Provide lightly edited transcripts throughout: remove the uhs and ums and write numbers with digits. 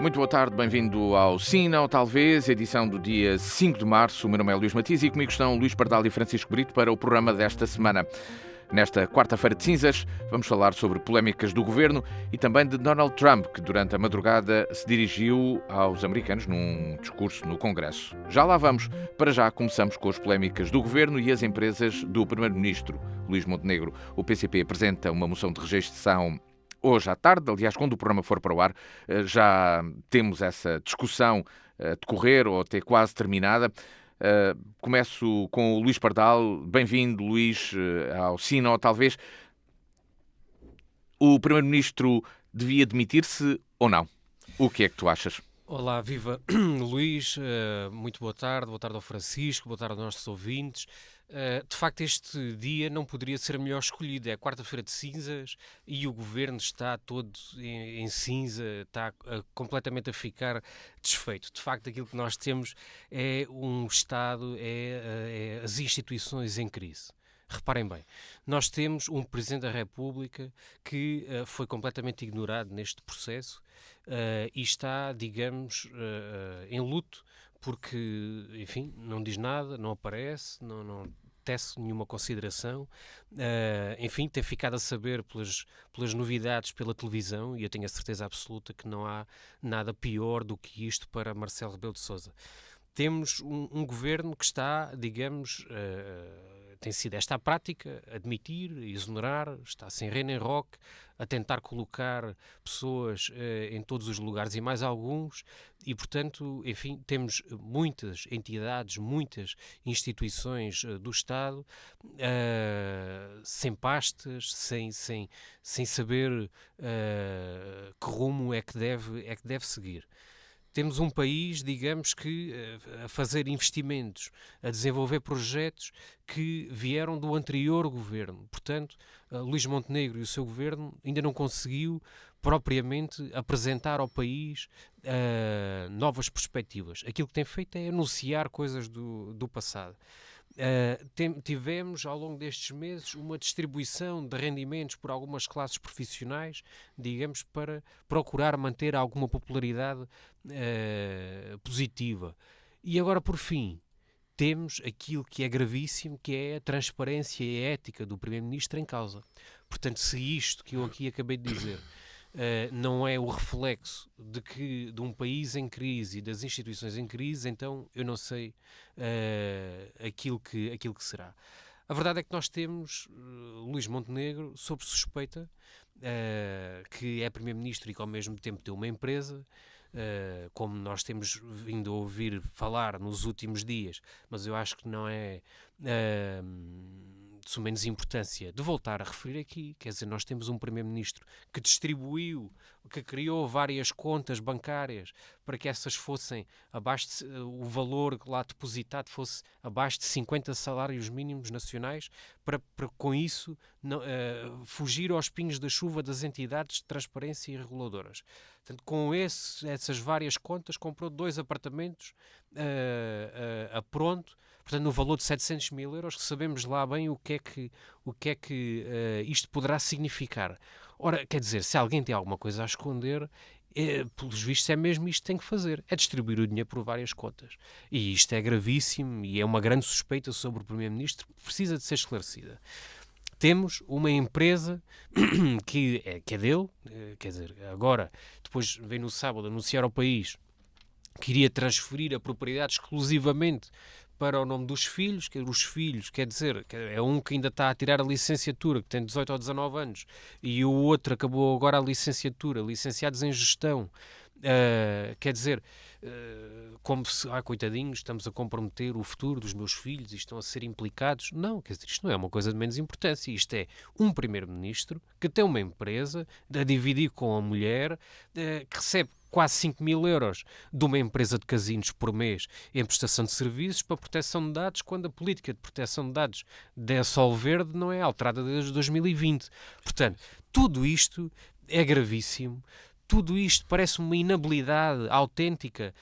Muito boa tarde, bem-vindo ao Sim, Não, Talvez, edição do dia 5 de março. O meu nome é Luís Matias e comigo estão Luís Pardal e Francisco Brito para o programa desta semana. Nesta quarta-feira de cinzas, vamos falar sobre polémicas do governo e também de Donald Trump, que durante a madrugada se dirigiu aos americanos num discurso no Congresso. Já lá vamos. Para já começamos com as polémicas do governo e as empresas do primeiro-ministro, Luís Montenegro. O PCP apresenta uma moção de rejeição hoje à tarde. Aliás, quando o programa for para o ar, já temos essa discussão a decorrer ou até quase terminada. Começo com o Luís Pardal. Bem-vindo, Luís, ao Sino, talvez. O Primeiro-Ministro devia demitir-se ou não? O que é que tu achas? Olá, viva Luís, muito boa tarde ao Francisco, boa tarde aos nossos ouvintes. De facto, este dia não poderia ser melhor escolhido. É quarta-feira de cinzas e o governo está todo em cinza, está completamente a ficar desfeito. De facto, aquilo que nós temos é um Estado, é as instituições em crise. Reparem bem, nós temos um Presidente da República que foi completamente ignorado neste processo e está, digamos, em luto porque, enfim, não diz nada, não aparece, não tece nenhuma consideração, enfim, tem ficado a saber pelas novidades pela televisão e eu tenho a certeza absoluta que não há nada pior do que isto para Marcelo Rebelo de Sousa. Temos um governo que está, digamos, tem sido esta a prática, admitir, exonerar, está sem rei nem roque, a tentar colocar pessoas em todos os lugares e mais alguns, e portanto, enfim, temos muitas entidades, muitas instituições do Estado sem pastas, sem saber que rumo é que deve seguir. Temos um país, digamos que, a fazer investimentos, a desenvolver projetos que vieram do anterior governo. Portanto, Luís Montenegro e o seu governo ainda não conseguiu propriamente apresentar ao país novas perspectivas. Aquilo que tem feito é anunciar coisas do passado. Tivemos ao longo destes meses uma distribuição de rendimentos por algumas classes profissionais, digamos, para procurar manter alguma popularidade positiva. E agora, por fim, temos aquilo que é gravíssimo, que é a transparência e a ética do Primeiro-Ministro em causa. Portanto, se isto que eu aqui acabei de dizer não é o reflexo de um país em crise e das instituições em crise, então eu não sei aquilo que será. A verdade é que nós temos Luís Montenegro sob suspeita, que é Primeiro-Ministro e que ao mesmo tempo tem uma empresa, como nós temos vindo a ouvir falar nos últimos dias, mas eu acho que não é de menos importância de voltar a referir aqui. Quer dizer, nós temos um Primeiro-Ministro que distribuiu, que criou várias contas bancárias para que essas fossem abaixo o valor lá depositado fosse abaixo de 50 salários mínimos nacionais, para com isso fugir aos pingos da chuva das entidades de transparência e reguladoras. Portanto, com essas várias contas, comprou 2 apartamentos a pronto, portanto, no valor de 700 mil euros, que sabemos lá bem o que é que isto poderá significar. Ora, quer dizer, se alguém tem alguma coisa a esconder, pelos vistos é mesmo isto que tem que fazer, é distribuir o dinheiro por várias contas. E isto é gravíssimo e é uma grande suspeita sobre o Primeiro-Ministro que precisa de ser esclarecida. Temos uma empresa que é dele, quer dizer, agora, depois vem no sábado anunciar ao país que iria transferir a propriedade exclusivamente para o nome dos filhos, que os filhos, quer dizer, é um que ainda está a tirar a licenciatura, que tem 18 ou 19 anos, e o outro acabou agora a licenciatura, licenciados em gestão. Quer dizer, como se, coitadinhos, estamos a comprometer o futuro dos meus filhos e estão a ser implicados. Não, quer dizer, isto não é uma coisa de menos importância. Isto é um primeiro-ministro que tem uma empresa a dividir com a mulher, que recebe quase 5 mil euros de uma empresa de casinos por mês em prestação de serviços para proteção de dados, quando a política de proteção de dados da Sol Verde não é alterada desde 2020. Portanto, tudo isto é gravíssimo. tudo isto parece uma inabilidade autêntica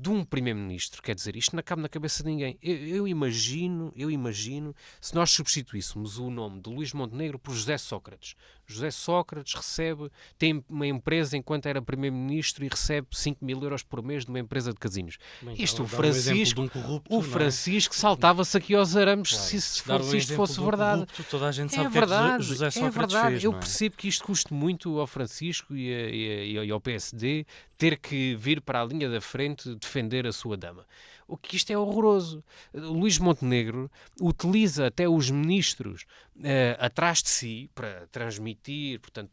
de um primeiro-ministro. Quer dizer, isto não cabe na cabeça de ninguém. Eu imagino, se nós substituíssemos o nome de Luís Montenegro por José Sócrates. José Sócrates tem uma empresa enquanto era primeiro-ministro e recebe 5 mil euros por mês de uma empresa de casinos. Isto, o Francisco saltava-se aqui aos arames, claro, se isto fosse verdade. Corrupto, toda a gente sabe que José Sócrates fez. Eu percebo que isto custe muito ao Francisco e ao PSD ter que vir para a linha da frente defender a sua dama. O que isto é horroroso. Luís Montenegro utiliza até os ministros atrás de si para transmitir, portanto,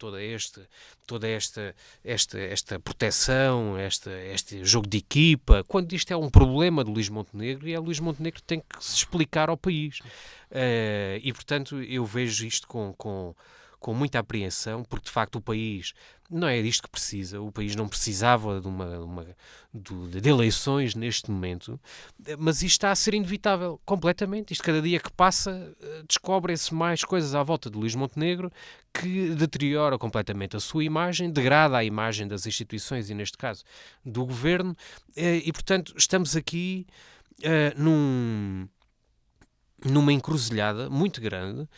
toda esta proteção, este jogo de equipa, quando isto é um problema de Luís Montenegro, e é Luís Montenegro que tem que se explicar ao país. E, portanto, eu vejo isto com muita apreensão, porque de facto o país não é disto que precisa. O país não precisava de eleições neste momento, mas isto está a ser inevitável, completamente. Isto, cada dia que passa, descobrem-se mais coisas à volta de Luís Montenegro que deteriora completamente a sua imagem, degrada a imagem das instituições e, neste caso, do governo, e portanto estamos aqui numa encruzilhada muito grande,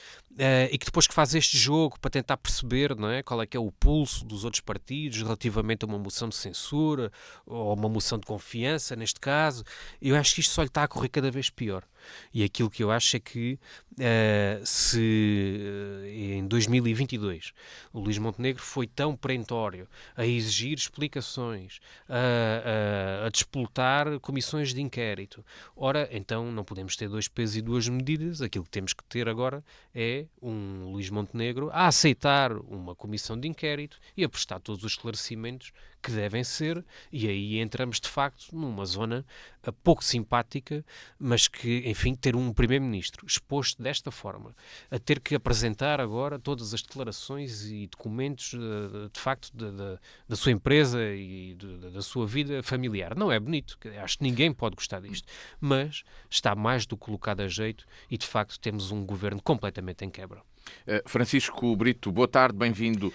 e que depois que faz este jogo para tentar perceber, não é, qual é que é o pulso dos outros partidos relativamente a uma moção de censura ou uma moção de confiança, neste caso, eu acho que isto só lhe está a correr cada vez pior. E aquilo que eu acho é que se em 2022 o Luís Montenegro foi tão perentório a exigir explicações, a disputar comissões de inquérito, ora, então não podemos ter dois pesos e duas medidas. Aquilo que temos que ter agora é um Luís Montenegro a aceitar uma comissão de inquérito e a prestar todos os esclarecimentos que devem ser, e aí entramos de facto numa zona pouco simpática, mas que, enfim, ter um primeiro-ministro exposto desta forma, a ter que apresentar agora todas as declarações e documentos de facto da sua empresa e da sua vida familiar. Não é bonito, acho que ninguém pode gostar disto, mas está mais do que colocado a jeito e de facto temos um governo completamente em quebra. Francisco Brito, boa tarde, bem-vindo.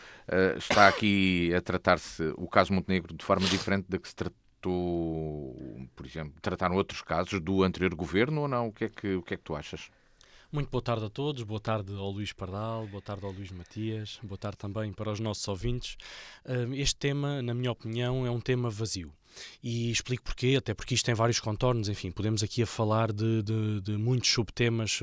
Está aqui a tratar-se o caso Montenegro de forma diferente da que se tratou, por exemplo, trataram outros casos do anterior governo ou não? O que é que tu achas? Muito boa tarde a todos, boa tarde ao Luís Pardal, boa tarde ao Luís Matias, boa tarde também para os nossos ouvintes. Este tema, na minha opinião, é um tema vazio. E explico porquê, até porque isto tem vários contornos, enfim, podemos aqui a falar de muitos subtemas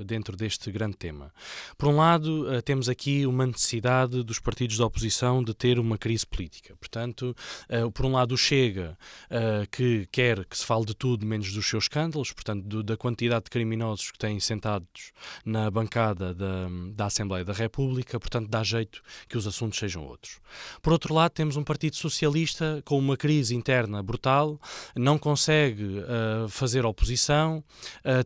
dentro deste grande tema. Por um lado, temos aqui uma necessidade dos partidos da oposição de ter uma crise política. Portanto, por um lado o Chega, que quer que se fale de tudo menos dos seus escândalos, portanto, da quantidade de criminosos que têm sentados na bancada da Assembleia da República, portanto, dá jeito que os assuntos sejam outros. Por outro lado, temos um Partido Socialista com uma crise interna brutal, não consegue fazer oposição,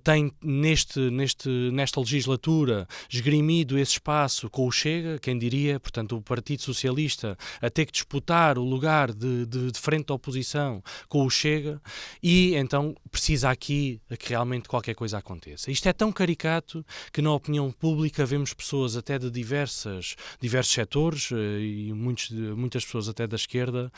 tem nesta legislatura esgrimido esse espaço com o Chega, quem diria, portanto o Partido Socialista a ter que disputar o lugar de frente da oposição com o Chega, e então precisa aqui que realmente qualquer coisa aconteça. Isto é tão caricato que na opinião pública vemos pessoas até de diversos setores e muitas pessoas até da esquerda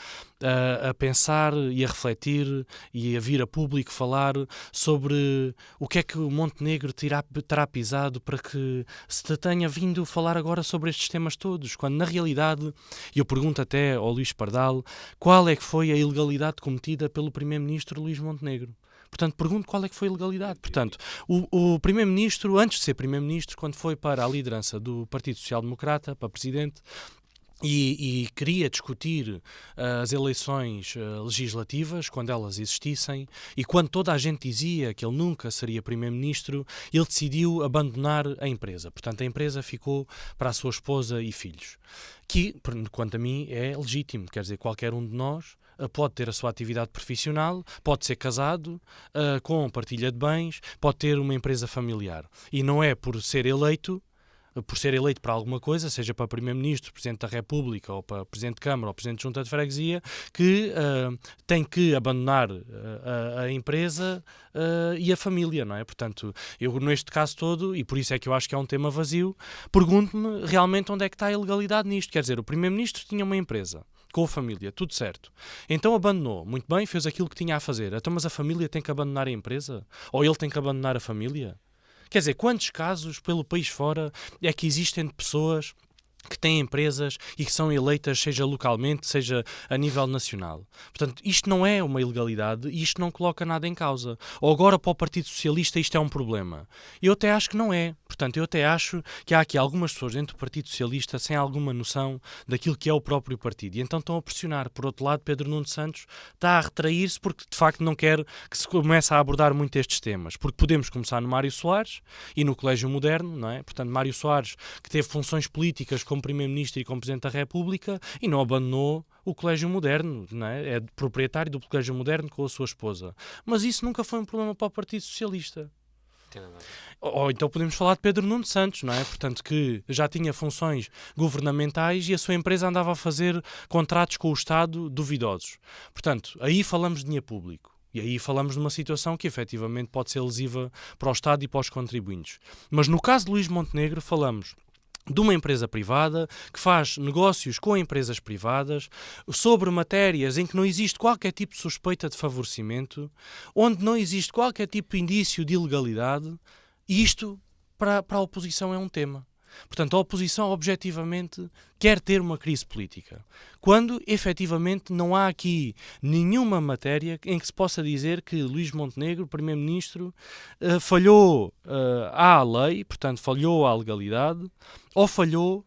a pensar e a refletir e a vir a público falar sobre o que é que o Montenegro terá pisado para que se tenha vindo falar agora sobre estes temas todos, quando na realidade, e eu pergunto até ao Luís Pardal, qual é que foi a ilegalidade cometida pelo Primeiro-Ministro Luís Montenegro? Portanto, pergunto qual é que foi a ilegalidade. Portanto, o Primeiro-Ministro, antes de ser Primeiro-Ministro, quando foi para a liderança do Partido Social Democrata, para Presidente, e queria discutir as eleições legislativas, quando elas existissem, e quando toda a gente dizia que ele nunca seria primeiro-ministro, ele decidiu abandonar a empresa. Portanto, a empresa ficou para a sua esposa e filhos. Que, quanto a mim, é legítimo. Quer dizer, qualquer um de nós pode ter a sua atividade profissional, pode ser casado, com partilha de bens, pode ter uma empresa familiar. E não é por ser eleito por ser eleito para alguma coisa, seja para Primeiro-Ministro, Presidente da República, ou para Presidente de Câmara, ou Presidente de Junta de Freguesia, que tem que abandonar a empresa e a família, não é? Portanto, eu neste caso todo, e por isso é que eu acho que é um tema vazio, pergunto-me realmente onde é que está a ilegalidade nisto. Quer dizer, o Primeiro-Ministro tinha uma empresa com a família, tudo certo. Então abandonou, muito bem, fez aquilo que tinha a fazer. Então, mas a família tem que abandonar a empresa? Ou ele tem que abandonar a família? Quer dizer, quantos casos pelo país fora é que existem de pessoas que têm empresas e que são eleitas, seja localmente, seja a nível nacional? Portanto, isto não é uma ilegalidade e isto não coloca nada em causa. Ou agora para o Partido Socialista isto é um problema? Eu até acho que não é. Portanto, eu até acho que há aqui algumas pessoas dentro do Partido Socialista sem alguma noção daquilo que é o próprio partido. E então estão a pressionar. Por outro lado, Pedro Nuno Santos está a retrair-se porque de facto não quer que se comece a abordar muito estes temas. Porque podemos começar no Mário Soares e no Colégio Moderno, não é? Portanto, Mário Soares, que teve funções políticas como Primeiro-Ministro e como Presidente da República e não abandonou o Colégio Moderno, não é? É proprietário do Colégio Moderno com a sua esposa. Mas isso nunca foi um problema para o Partido Socialista. Ou então podemos falar de Pedro Nuno Santos, não é? Portanto, que já tinha funções governamentais e a sua empresa andava a fazer contratos com o Estado duvidosos. Portanto, aí falamos de dinheiro público. E aí falamos de uma situação que efetivamente pode ser lesiva para o Estado e para os contribuintes. Mas no caso de Luís Montenegro falamos de uma empresa privada que faz negócios com empresas privadas sobre matérias em que não existe qualquer tipo de suspeita de favorecimento, onde não existe qualquer tipo de indício de ilegalidade, e isto para a oposição é um tema. Portanto, a oposição objetivamente quer ter uma crise política, quando efetivamente não há aqui nenhuma matéria em que se possa dizer que Luís Montenegro, Primeiro-Ministro, falhou à lei, portanto falhou à legalidade, ou falhou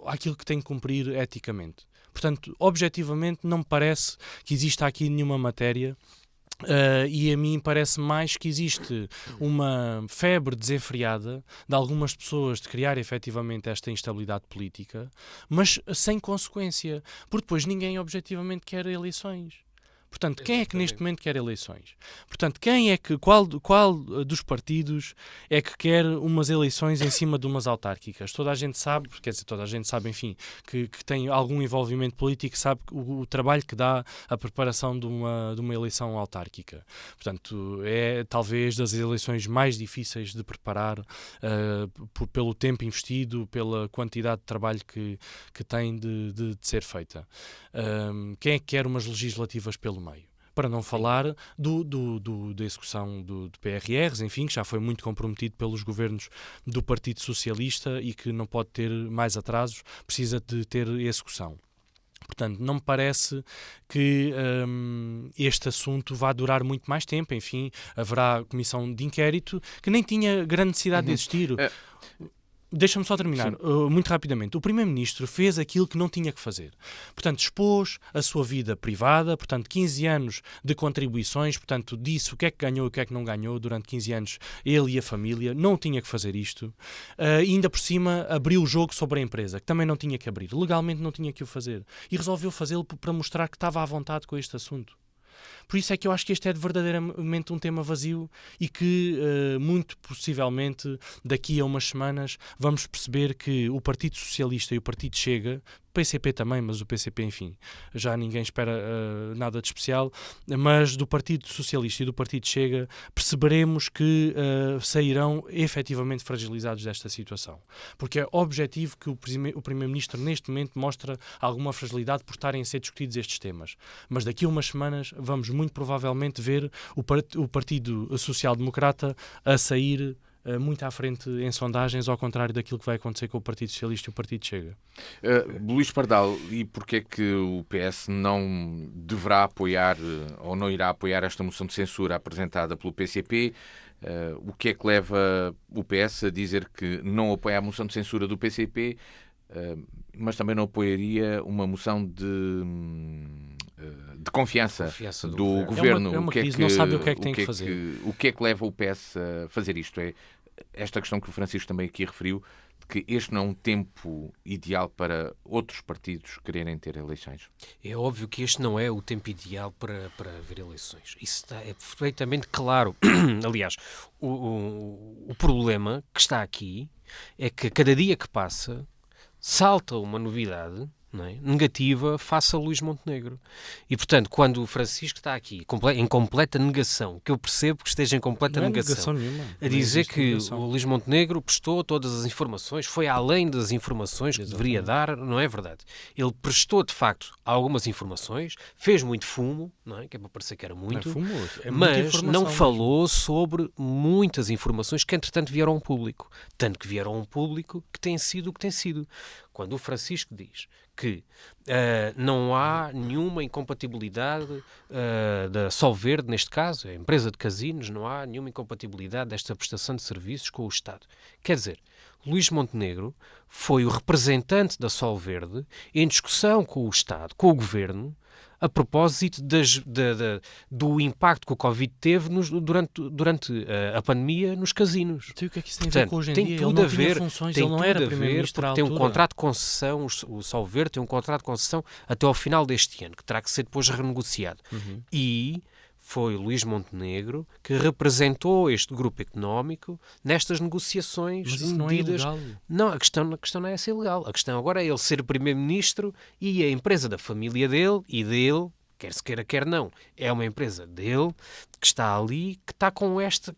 àquilo que tem que cumprir eticamente. Portanto, objetivamente não me parece que exista aqui nenhuma matéria. E a mim parece mais que existe uma febre desenfreada de algumas pessoas de criar efetivamente esta instabilidade política, mas sem consequência, porque depois ninguém objetivamente quer eleições. Portanto, quem é que neste momento quer eleições? Portanto, qual dos partidos é que quer umas eleições em cima de umas autárquicas? Toda a gente sabe, quer dizer, toda a gente sabe, enfim, que tem algum envolvimento político, sabe o trabalho que dá a preparação de uma eleição autárquica. Portanto, é talvez das eleições mais difíceis de preparar pelo tempo investido, pela quantidade de trabalho que tem de ser feita. Quem é que quer umas legislativas pelo meio? Para não falar da execução do PRRs, enfim, que já foi muito comprometido pelos governos do Partido Socialista e que não pode ter mais atrasos, precisa de ter execução. Portanto, não me parece que este assunto vá durar muito mais tempo. Enfim, haverá comissão de inquérito que nem tinha grande necessidade de existir. Deixa-me só terminar, muito rapidamente. O Primeiro-Ministro fez aquilo que não tinha que fazer. Portanto, expôs a sua vida privada, portanto, 15 anos de contribuições, portanto, disse o que é que ganhou e o que é que não ganhou durante 15 anos, ele e a família. Não tinha que fazer isto. E ainda por cima, abriu o jogo sobre a empresa, que também não tinha que abrir. Legalmente não tinha que o fazer. E resolveu fazê-lo para mostrar que estava à vontade com este assunto. Por isso é que eu acho que este é verdadeiramente um tema vazio e que, muito possivelmente, daqui a umas semanas, vamos perceber que o Partido Socialista e o Partido Chega, o PCP também, mas o PCP, enfim, já ninguém espera nada de especial, mas do Partido Socialista e do Partido Chega perceberemos que sairão efetivamente fragilizados desta situação. Porque é objetivo que o Primeiro-Ministro neste momento mostra alguma fragilidade por estarem a ser discutidos estes temas. Mas daqui a umas semanas vamos muito provavelmente ver o Partido Social Democrata a sair muito à frente em sondagens, ao contrário daquilo que vai acontecer com o Partido Socialista e o Partido Chega. Luís Pardal, e porquê é que o PS não deverá apoiar ou não irá apoiar esta moção de censura apresentada pelo PCP? O que é que leva o PS a dizer que não apoia a moção de censura do PCP, mas também não apoiaria uma moção de confiança do governo? É uma crise, não sabe o que é que tem que fazer. O que é que leva o PS a fazer isto? É esta questão que o Francisco também aqui referiu, de que este não é um tempo ideal para outros partidos quererem ter eleições. É óbvio que este não é o tempo ideal para haver eleições. Isso é perfeitamente claro. Aliás, o problema que está aqui é que cada dia que passa salta uma novidade, não é, negativa face a Luís Montenegro. E, portanto, quando o Francisco está aqui em completa negação, que eu percebo que esteja em completa negação, nenhuma, a dizer que o Luís Montenegro prestou todas as informações, foi além das informações que deveria dar, não é verdade. Ele prestou, de facto, algumas informações, fez muito fumo, não é? Que é para parecer que era muito, mas não falou sobre muitas informações que, entretanto, vieram ao público. Tanto que vieram ao público que tem sido o que tem sido. Quando o Francisco diz que não há nenhuma incompatibilidade da Solverde, neste caso, a empresa de casinos, não há nenhuma incompatibilidade desta prestação de serviços com o Estado. Quer dizer, Luís Montenegro foi o representante da Solverde em discussão com o Estado, com o Governo, a propósito do impacto que o Covid teve durante a pandemia nos casinos. Então, o que é que isso tem a ver com hoje em dia? Tem tudo a ver, ele não era primeiro-ministro à altura. Tem um contrato de concessão, o Solverde tem um contrato de concessão até ao final deste ano, que terá que ser depois renegociado. E foi Luís Montenegro que representou este grupo económico nestas negociações. Mas isso medidas... não é ilegal. Não, a questão não é essa ilegal. A questão agora é ele ser primeiro-ministro e a empresa da família dele e dele, quer se queira, quer não, é uma empresa dele que está ali, que está com esta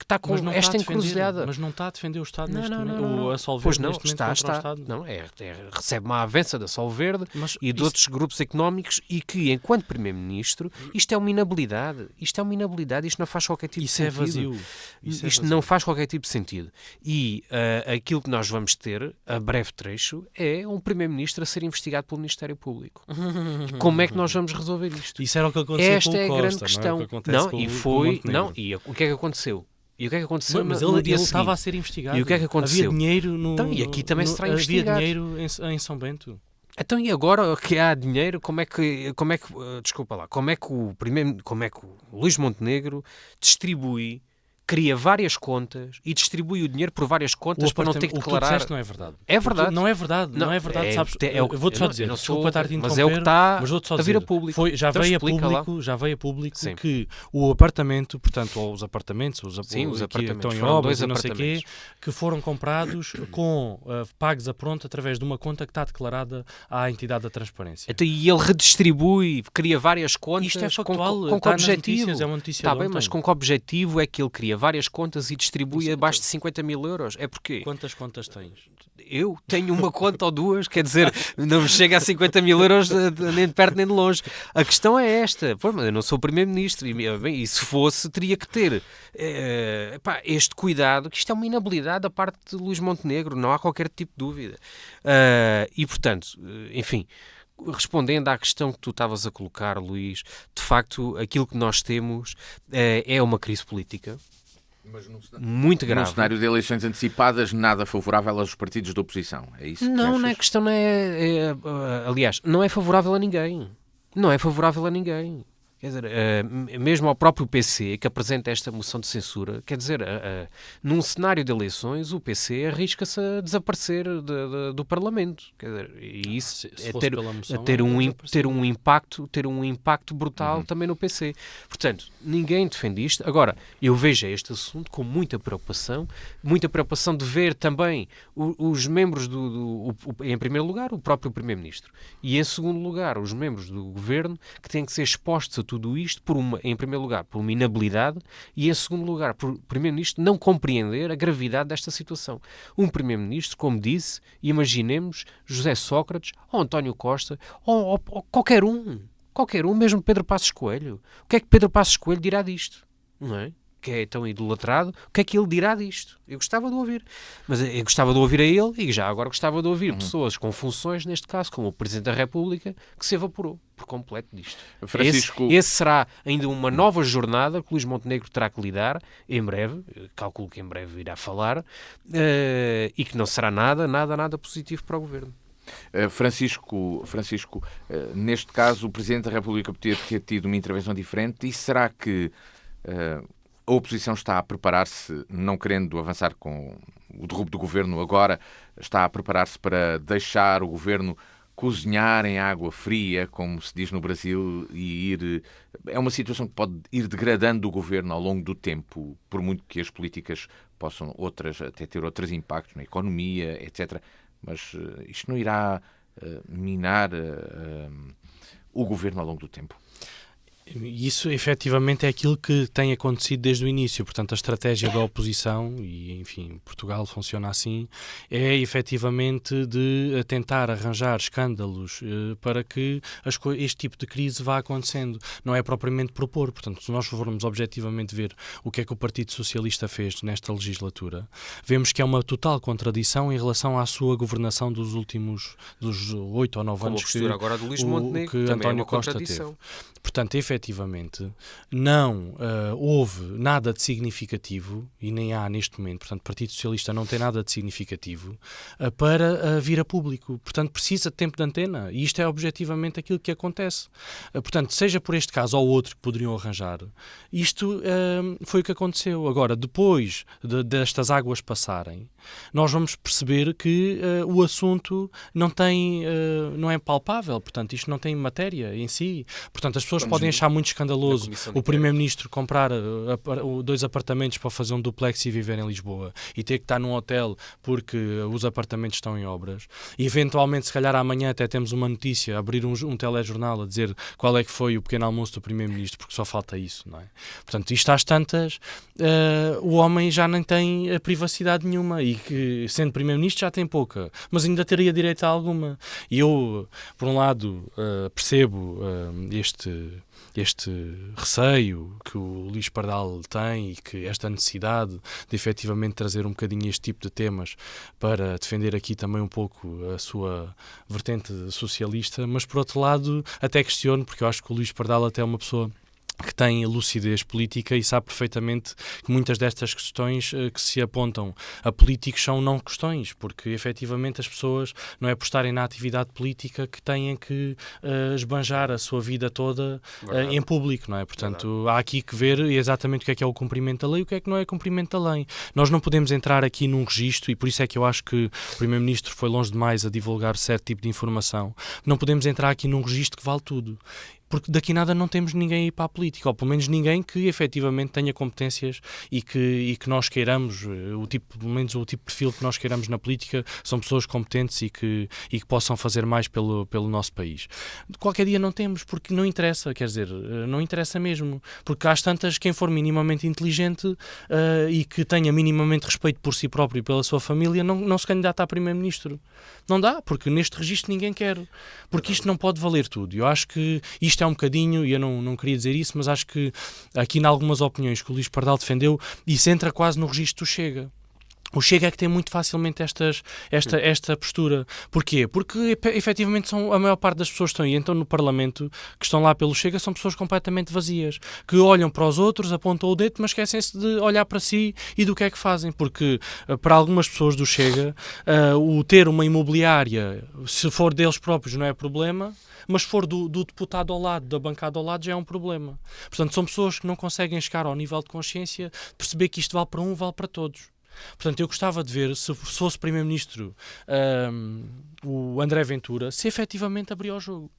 encruzilhada. Mas não está a defender o Estado neste momento. Não. A Solverde pois não, neste momento contra o Estado. Não, recebe uma avança da Solverde e de outros grupos económicos e que, enquanto Primeiro-Ministro, isto é uma inabilidade. Isto não faz qualquer tipo de sentido. Vazio. Isto não faz qualquer tipo de sentido. E aquilo que nós vamos ter, a breve trecho, é um Primeiro-Ministro a ser investigado pelo Ministério Público. Como é que nós vamos resolver isto? Isso era o que aconteceu Esta com o é a Costa, grande questão. E o que é que aconteceu? E o que é que aconteceu? Mas ele estava a ser investigado. E o que é que aconteceu? Havia dinheiro e aqui também se terá investigado. Havia dinheiro em São Bento. Então, e agora que há dinheiro, como é que o Luís Montenegro distribui, cria várias contas e distribui o dinheiro por várias contas para não ter que declarar? O que tu disseste não é verdade. É verdade. Não é verdade. Não é verdade, sabes? Eu vou-te só dizer, desculpa estar-te a mas é o que está a vir a público. Já veio a público que o apartamento, portanto, ou os apartamentos, os apartamentos que estão em obras e não sei o quê, que foram comprados pagos a pronto através de uma conta que está declarada à entidade da transparência. Então, e ele redistribui, cria várias contas. Isto é factual, com que objetivo? É uma notícia está bem, mas com que objetivo é que ele cria várias contas e distribui abaixo de 50 mil euros? É porque... Quantas contas tens? Eu tenho uma conta ou duas, quer dizer, não me chega a 50 mil euros nem de perto nem de longe. A questão é esta, mas eu não sou Primeiro-Ministro e se fosse teria que ter este cuidado, que isto é uma inabilidade da parte de Luís Montenegro, não há qualquer tipo de dúvida. E portanto, enfim... Respondendo à questão que tu estavas a colocar, Luís, de facto, aquilo que nós temos é uma crise política muito grave. Num cenário de eleições antecipadas, nada favorável aos partidos da oposição. É isso que não é questão, aliás, não é favorável a ninguém. Não é favorável a ninguém. Quer dizer, mesmo ao próprio PC, que apresenta esta moção de censura, quer dizer, num cenário de eleições, o PC arrisca-se a desaparecer do Parlamento. Quer dizer, e isso ter um impacto brutal também no PC. Portanto, ninguém defende isto. Agora, eu vejo este assunto com muita preocupação de ver também os membros em primeiro lugar, o próprio Primeiro-Ministro, e em segundo lugar, os membros do Governo, que têm que ser expostos a tudo isto, em primeiro lugar, por uma inabilidade e, em segundo lugar, por o Primeiro-Ministro não compreender a gravidade desta situação. Um Primeiro-Ministro, como disse, imaginemos José Sócrates ou António Costa ou qualquer um, mesmo Pedro Passos Coelho. O que é que Pedro Passos Coelho dirá disto? Não é? Que é tão idolatrado, o que é que ele dirá disto? Eu gostava de ouvir. Mas eu gostava de ouvir a ele e já agora gostava de ouvir pessoas com funções, neste caso, como o Presidente da República, que se evaporou por completo disto. Francisco... Esse será ainda uma nova jornada que Luís Montenegro terá que lidar em breve, calculo que em breve irá falar, e que não será nada positivo para o Governo. Francisco, neste caso o Presidente da República podia ter tido uma intervenção diferente e será que a oposição está a preparar-se, não querendo avançar com o derrubo do governo agora, está a preparar-se para deixar o governo cozinhar em água fria, como se diz no Brasil, e ir... É uma situação que pode ir degradando o governo ao longo do tempo, por muito que as políticas possam até ter outros impactos na economia, etc. Mas isto não irá minar o governo ao longo do tempo? Isso, efetivamente, é aquilo que tem acontecido desde o início. Portanto, a estratégia da oposição, e, enfim, Portugal funciona assim, é, efetivamente, de tentar arranjar escândalos para que este tipo de crise vá acontecendo. Não é propriamente propor. Portanto, se nós formos objetivamente ver o que é que o Partido Socialista fez nesta legislatura, vemos que é uma total contradição em relação à sua governação dos 8 ou 9 anos que agora do Luís Montenegro, que António Costa teve. Portanto, efetivamente, não houve nada de significativo, e nem há neste momento, portanto, o Partido Socialista não tem nada de significativo para vir a público. Portanto, precisa de tempo de antena, e isto é objetivamente aquilo que acontece. Portanto, seja por este caso ou outro que poderiam arranjar, isto foi o que aconteceu. Agora, depois destas águas passarem, nós vamos perceber que o assunto não é palpável, portanto, isto não tem matéria em si. Portanto, as pessoas podem achar muito escandaloso o Primeiro-Ministro comprar 2 apartamentos para fazer um duplex e viver em Lisboa e ter que estar num hotel porque os apartamentos estão em obras. E, eventualmente, se calhar amanhã até temos uma notícia, abrir um telejornal a dizer qual é que foi o pequeno almoço do Primeiro-Ministro, porque só falta isso, não é? Portanto, isto às tantas, o homem já nem tem privacidade nenhuma e que, sendo Primeiro-Ministro, já tem pouca, mas ainda teria direito a alguma. E eu, por um lado, percebo este receio que o Luís Pardal tem e que esta necessidade de efetivamente trazer um bocadinho este tipo de temas para defender aqui também um pouco a sua vertente socialista, mas por outro lado até questiono, porque eu acho que o Luís Pardal até é uma pessoa que tem lucidez política e sabe perfeitamente que muitas destas questões que se apontam a políticos são não questões, porque efetivamente as pessoas não é por estarem na atividade política que têm que esbanjar a sua vida toda em público, não é? Portanto, há aqui que ver exatamente o que é o cumprimento da lei e o que é que não é cumprimento da lei. Nós não podemos entrar aqui num registro, e por isso é que eu acho que o Primeiro-Ministro foi longe demais a divulgar certo tipo de informação. Não podemos entrar aqui num registro que vale tudo. Porque daqui nada não temos ninguém a ir para a política, ou pelo menos ninguém que efetivamente tenha competências e que nós queiramos, pelo menos o tipo de perfil que nós queiramos na política, são pessoas competentes e que possam fazer mais pelo nosso país. Qualquer dia não temos, porque não interessa, quer dizer, não interessa mesmo, porque às tantas, quem for minimamente inteligente e que tenha minimamente respeito por si próprio e pela sua família, não se candidata a Primeiro-Ministro. Não dá, porque neste registro ninguém quer, porque isto não pode valer tudo. Eu acho que isto é um bocadinho, e eu não queria dizer isso, mas acho que aqui em algumas opiniões que o Luís Pardal defendeu, isso entra quase no registro do Chega. O Chega é que tem muito facilmente esta postura. Porquê? Porque efetivamente a maior parte das pessoas que estão aí, então no Parlamento, que estão lá pelo Chega, são pessoas completamente vazias, que olham para os outros, apontam o dedo, mas esquecem-se de olhar para si e do que é que fazem. Porque para algumas pessoas do Chega, o ter uma imobiliária, se for deles próprios, não é problema, mas se for do deputado ao lado, da bancada ao lado, já é um problema. Portanto, são pessoas que não conseguem chegar ao nível de consciência de perceber que isto vale para um, vale para todos. Portanto, eu gostava de ver, se fosse Primeiro-Ministro o André Ventura, se efetivamente abria o jogo.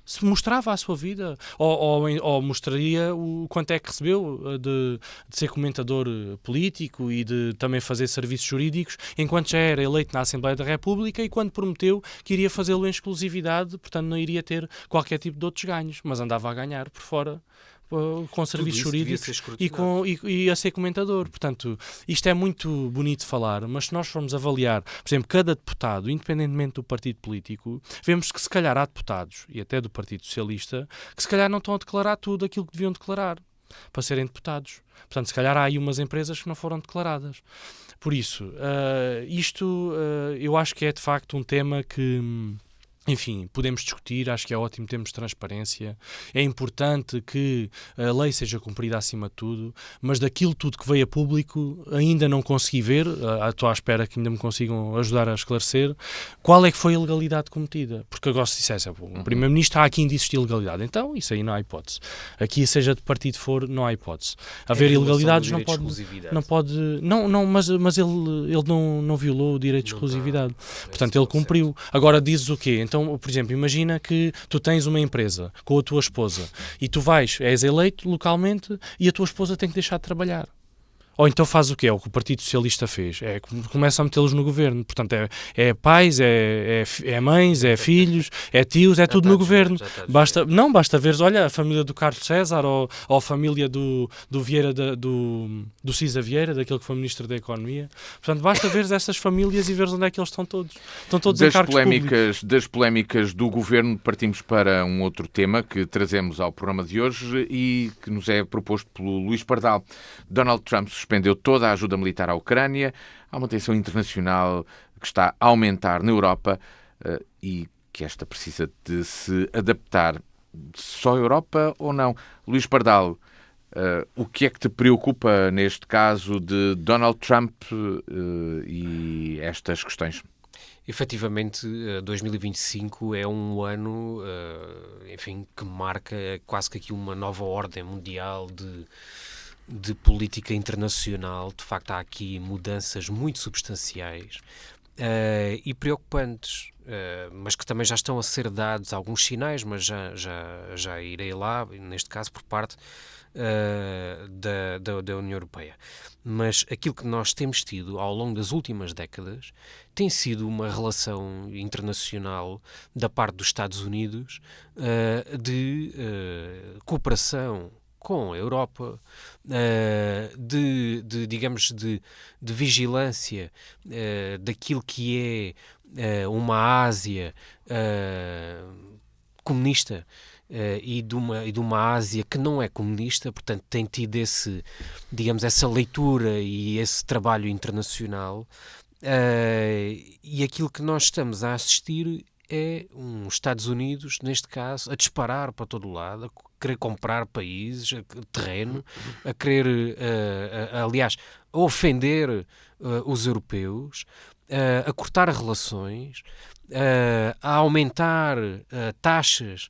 Se mostrava a sua vida, ou mostraria o quanto é que recebeu de ser comentador político e de também fazer serviços jurídicos, enquanto já era eleito na Assembleia da República e quando prometeu que iria fazê-lo em exclusividade, portanto não iria ter qualquer tipo de outros ganhos, mas andava a ganhar por fora com serviços jurídicos e a ser comentador. Portanto, isto é muito bonito de falar, mas se nós formos avaliar, por exemplo, cada deputado, independentemente do partido político, vemos que se calhar há deputados, e até do Partido Socialista, que se calhar não estão a declarar tudo aquilo que deviam declarar para serem deputados. Portanto, se calhar há aí umas empresas que não foram declaradas. Por isso, eu acho que é de facto um tema que... Enfim, podemos discutir, acho que é ótimo termos transparência, é importante que a lei seja cumprida acima de tudo, mas daquilo tudo que veio a público ainda não consegui ver, estou à espera que ainda me consigam ajudar a esclarecer, qual é que foi a ilegalidade cometida, porque eu gosto de dizer, o Primeiro-Ministro há aqui ainda existe ilegalidade, então isso aí não há hipótese. Aqui, seja de partido for, não há hipótese. Haver ilegalidades não pode, mas ele não violou o direito de exclusividade, portanto ele cumpriu. Agora dizes o quê? Então, por exemplo, imagina que tu tens uma empresa com a tua esposa e tu és eleito localmente e a tua esposa tem que deixar de trabalhar. ou então faz o quê? É o que o Partido Socialista fez, começa a metê-los no governo, portanto é pais, é mães, é filhos, é tios, é tudo no governo. Basta veres, olha, a família do Carlos César ou a família do Vieira, do Cisa Vieira, daquele que foi Ministro da Economia. Portanto, basta veres essas famílias e veres onde é que eles estão todos. Estão todos em cargos públicos. Das polémicas do governo, partimos para um outro tema que trazemos ao programa de hoje e que nos é proposto pelo Luís Pardal. Donald Trump suspendeu toda a ajuda militar à Ucrânia. Há uma tensão internacional que está a aumentar na Europa e que esta precisa de se adaptar. Só a Europa ou não? Luís Pardal, o que é que te preocupa neste caso de Donald Trump e estas questões? Efetivamente, 2025 é um ano, enfim, que marca quase que aqui uma nova ordem mundial de política internacional. De facto, há aqui mudanças muito substanciais e preocupantes, mas que também já estão a ser dados alguns sinais, mas já irei lá, neste caso por parte da União Europeia. Mas aquilo que nós temos tido ao longo das últimas décadas tem sido uma relação internacional da parte dos Estados Unidos de cooperação com a Europa, digamos, de vigilância daquilo que é uma Ásia comunista e de uma Ásia que não é comunista, portanto tem tido essa leitura e esse trabalho internacional, e aquilo que nós estamos a assistir é os Estados Unidos, neste caso, a disparar para todo o lado, a querer comprar países, terreno, a querer, aliás, a ofender os europeus, a cortar relações, a aumentar taxas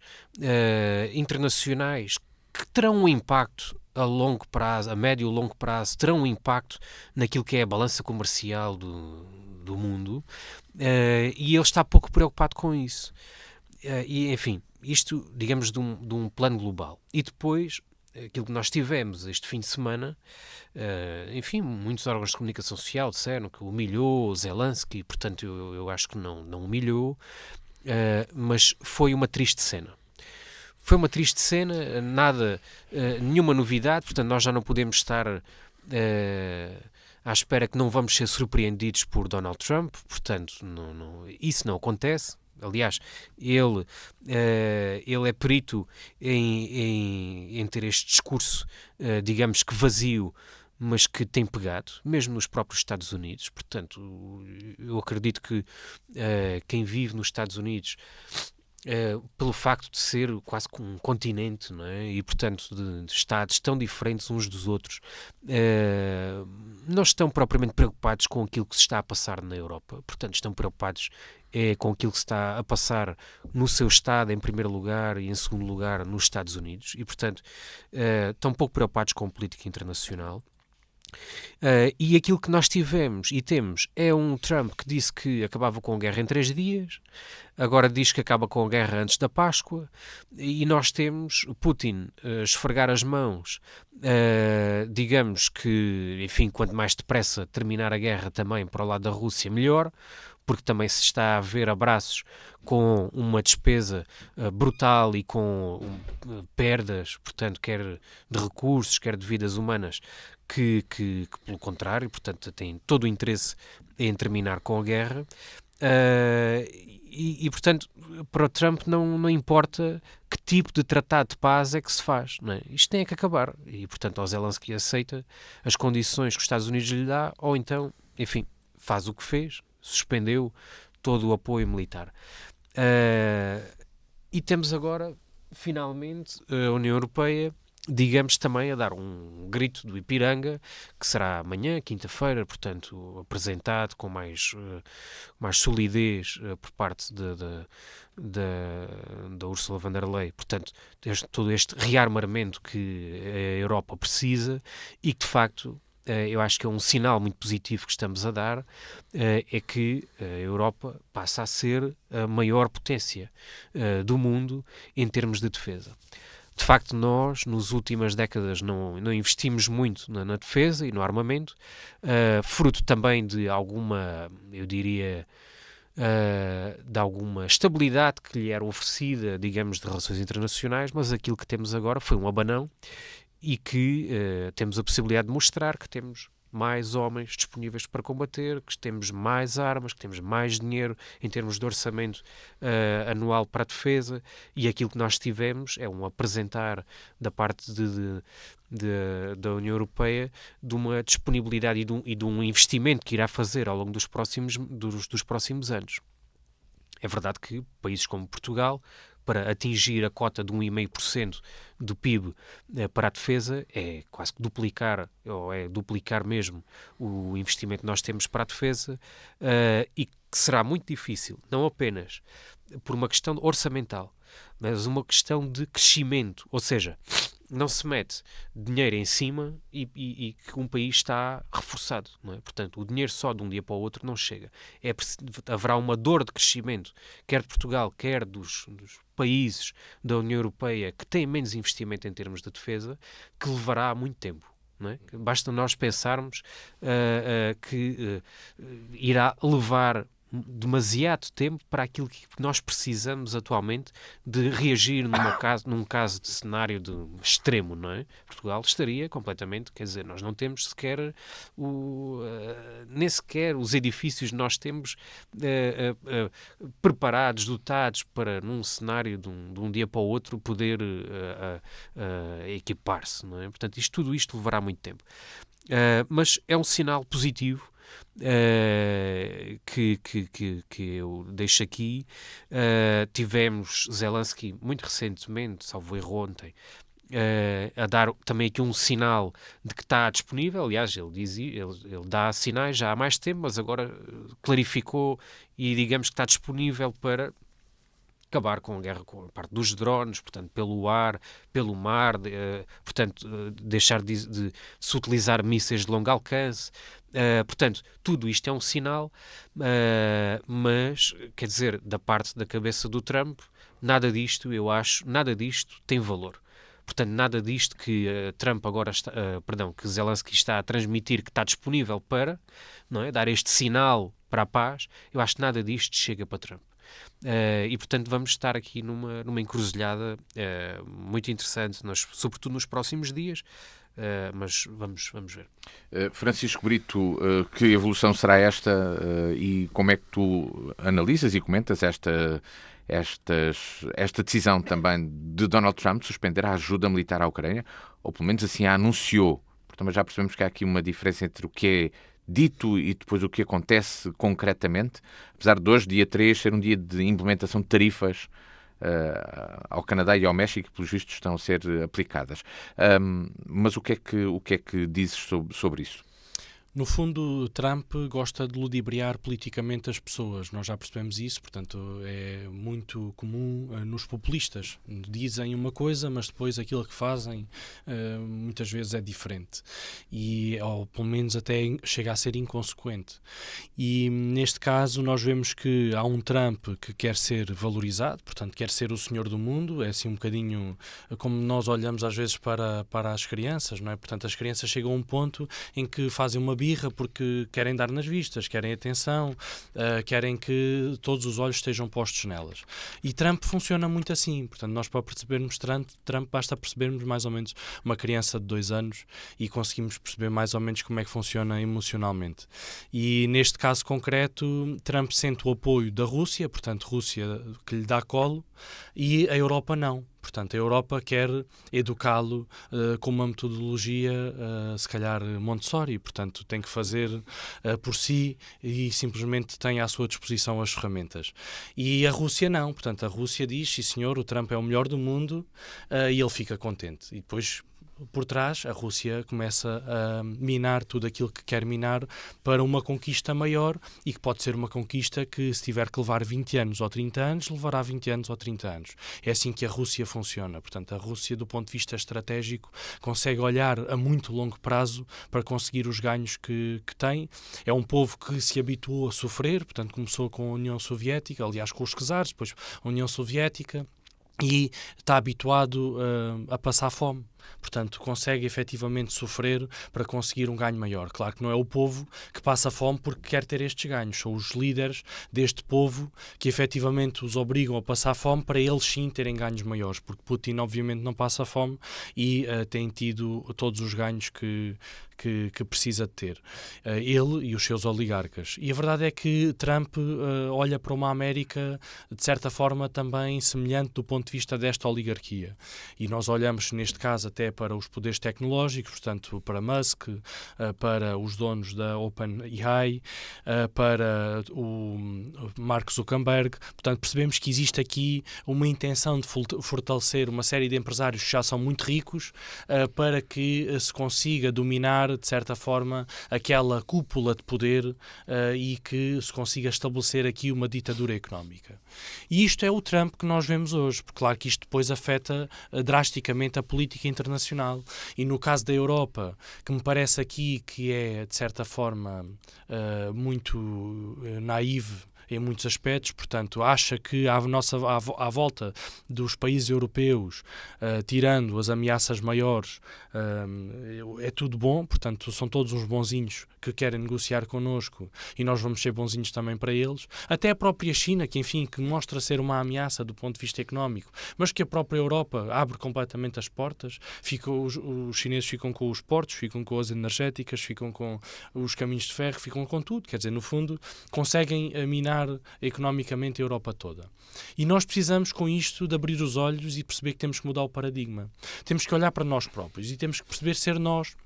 internacionais que terão um impacto a longo prazo, a médio e longo prazo, terão um impacto naquilo que é a balança comercial do mundo, e ele está pouco preocupado com isso. E, enfim, isto, digamos, de um plano global. E depois, aquilo que nós tivemos este fim de semana, enfim, muitos órgãos de comunicação social disseram que humilhou Zelensky, portanto eu acho que não humilhou, mas foi uma triste cena. Foi uma triste cena, nenhuma novidade, portanto nós já não podemos estar à espera que não vamos ser surpreendidos por Donald Trump, portanto isso não acontece. Aliás, ele é perito em ter este discurso, digamos que vazio, mas que tem pegado, mesmo nos próprios Estados Unidos. Portanto, eu acredito que quem vive nos Estados Unidos, pelo facto de ser quase como um continente, não é? E portanto de estados tão diferentes uns dos outros, não estão propriamente preocupados com aquilo que se está a passar na Europa, portanto estão preocupados com aquilo que se está a passar no seu estado em primeiro lugar e em segundo lugar nos Estados Unidos, e portanto estão pouco preocupados com a política internacional. E aquilo que nós tivemos e temos é um Trump que disse que acabava com a guerra em 3 dias, agora diz que acaba com a guerra antes da Páscoa, e nós temos Putin esfregar as mãos, digamos que, enfim, quanto mais depressa terminar a guerra também para o lado da Rússia, melhor, porque também se está a ver abraços com uma despesa brutal e com perdas, portanto, quer de recursos, quer de vidas humanas, que pelo contrário, portanto, tem todo o interesse em terminar com a guerra. E portanto, para o Trump não importa que tipo de tratado de paz é que se faz, não é? Isto tem que acabar. E, portanto, o Zelensky aceita as condições que os Estados Unidos lhe dá, ou então, enfim, faz o que fez, suspendeu todo o apoio militar. E temos agora, finalmente, a União Europeia, digamos, também a dar um grito do Ipiranga, que será amanhã, quinta-feira, portanto, apresentado com mais solidez por parte da Ursula von der Leyen. Portanto, todo este rearmamento que a Europa precisa e que, de facto, eu acho que é um sinal muito positivo que estamos a dar, é que a Europa passa a ser a maior potência do mundo em termos de defesa. De facto, nós, nas últimas décadas, não investimos muito na defesa e no armamento, fruto também de alguma, eu diria, de alguma estabilidade que lhe era oferecida, digamos, de relações internacionais, mas aquilo que temos agora foi um abanão e que temos a possibilidade de mostrar que temos mais homens disponíveis para combater, que temos mais armas, que temos mais dinheiro em termos de orçamento anual para a defesa, e aquilo que nós tivemos é um apresentar da parte da União Europeia de uma disponibilidade e de um investimento que irá fazer ao longo dos próximos anos. É verdade que países como Portugal, para atingir a cota de 1,5% do PIB para a defesa, é quase que duplicar, ou é duplicar mesmo o investimento que nós temos para a defesa, e que será muito difícil, não apenas por uma questão orçamental, mas uma questão de crescimento, ou seja, não se mete dinheiro em cima e que um país está reforçado, não é? Portanto, o dinheiro só de um dia para o outro não chega. Haverá uma dor de crescimento, quer de Portugal, quer dos países da União Europeia que têm menos investimento em termos de defesa, que levará muito tempo. Não é? Basta nós pensarmos que irá levar demasiado tempo para aquilo que nós precisamos atualmente de reagir num caso de cenário de extremo, não é? Portugal estaria completamente, quer dizer, nós não temos sequer nem sequer os edifícios que nós temos preparados, dotados para num cenário de um dia para o outro poder equipar-se, não é? Portanto, tudo isto levará muito tempo. Mas é um sinal positivo que eu deixo aqui. Tivemos Zelensky muito recentemente, salvo erro ontem, a dar também aqui um sinal de que está disponível. Aliás, ele dá sinais já há mais tempo, mas agora clarificou e digamos que está disponível para acabar com a guerra com a parte dos drones, portanto, pelo ar, pelo mar, portanto, deixar de se utilizar mísseis de longo alcance. Portanto, tudo isto é um sinal, mas, quer dizer, da parte da cabeça do Trump, nada disto, eu acho, nada disto tem valor. Portanto, nada disto que Trump agora está, que Zelensky está a transmitir, que está disponível para, não é, dar este sinal para a paz, eu acho que nada disto chega para Trump. E portanto vamos estar aqui numa encruzilhada muito interessante, sobretudo nos próximos dias, mas vamos ver. Francisco Brito, que evolução será esta e como é que tu analisas e comentas esta decisão também de Donald Trump de suspender a ajuda militar à Ucrânia, ou pelo menos assim a anunciou? Portanto, já percebemos que há aqui uma diferença entre o que é dito e depois o que acontece concretamente, apesar de hoje, dia 3, ser um dia de implementação de tarifas ao Canadá e ao México, que pelos vistos estão a ser aplicadas. Mas o que é que dizes sobre isso? No fundo, Trump gosta de ludibriar politicamente as pessoas. Nós já percebemos isso, portanto, é muito comum nos populistas. Dizem uma coisa, mas depois aquilo que fazem muitas vezes é diferente. Ou pelo menos até chega a ser inconsequente. E neste caso nós vemos que há um Trump que quer ser valorizado, portanto, quer ser o senhor do mundo. É assim um bocadinho como nós olhamos às vezes para as crianças, não é? Portanto, as crianças chegam a um ponto em que fazem uma birra porque querem dar nas vistas, querem atenção, querem que todos os olhos estejam postos nelas. E Trump funciona muito assim. Portanto, nós para percebermos Trump basta percebermos mais ou menos uma criança de 2 anos e conseguimos perceber mais ou menos como é que funciona emocionalmente. E neste caso concreto, Trump sente o apoio da Rússia, portanto, Rússia que lhe dá colo, e a Europa não. Portanto, a Europa quer educá-lo com uma metodologia, se calhar, Montessori. Portanto, tem que fazer por si e simplesmente tem à sua disposição as ferramentas. E a Rússia não. Portanto, a Rússia diz, sim senhor, o Trump é o melhor do mundo, e ele fica contente. E depois, por trás, a Rússia começa a minar tudo aquilo que quer minar para uma conquista maior, e que pode ser uma conquista que, se tiver que levar 20 anos ou 30 anos, levará 20 anos ou 30 anos. É assim que a Rússia funciona. Portanto, a Rússia, do ponto de vista estratégico, consegue olhar a muito longo prazo para conseguir os ganhos que tem. É um povo que se habituou a sofrer, portanto, começou com a União Soviética, aliás, com os czares, depois a União Soviética, e está habituado a passar fome. Portanto, consegue efetivamente sofrer para conseguir um ganho maior. Claro que não é o povo que passa fome porque quer ter estes ganhos, são os líderes deste povo que efetivamente os obrigam a passar fome para eles sim terem ganhos maiores, porque Putin obviamente não passa fome e tem tido todos os ganhos que precisa de ter, ele e os seus oligarcas. E a verdade é que Trump olha para uma América, de certa forma, também semelhante do ponto de vista desta oligarquia. E nós olhamos, neste caso, até para os poderes tecnológicos, portanto, para Musk, para os donos da OpenAI, para o Mark Zuckerberg. Portanto, percebemos que existe aqui uma intenção de fortalecer uma série de empresários que já são muito ricos para que se consiga dominar de certa forma, aquela cúpula de poder e que se consiga estabelecer aqui uma ditadura económica. E isto é o Trump que nós vemos hoje, porque claro que isto depois afeta drasticamente a política internacional. E no caso da Europa, que me parece aqui que é, de certa forma, muito naive em muitos aspectos, portanto, acha que à volta dos países europeus, tirando as ameaças maiores, é tudo bom, portanto, são todos uns bonzinhos que querem negociar connosco e nós vamos ser bonzinhos também para eles. Até a própria China, que enfim, que mostra ser uma ameaça do ponto de vista económico, mas que a própria Europa abre completamente as portas, os chineses ficam com os portos, ficam com as energéticas, ficam com os caminhos de ferro, ficam com tudo, quer dizer, no fundo, conseguem minar economicamente a Europa toda. E nós precisamos com isto de abrir os olhos e perceber que temos que mudar o paradigma. Temos que olhar para nós próprios e temos que perceber ser nós.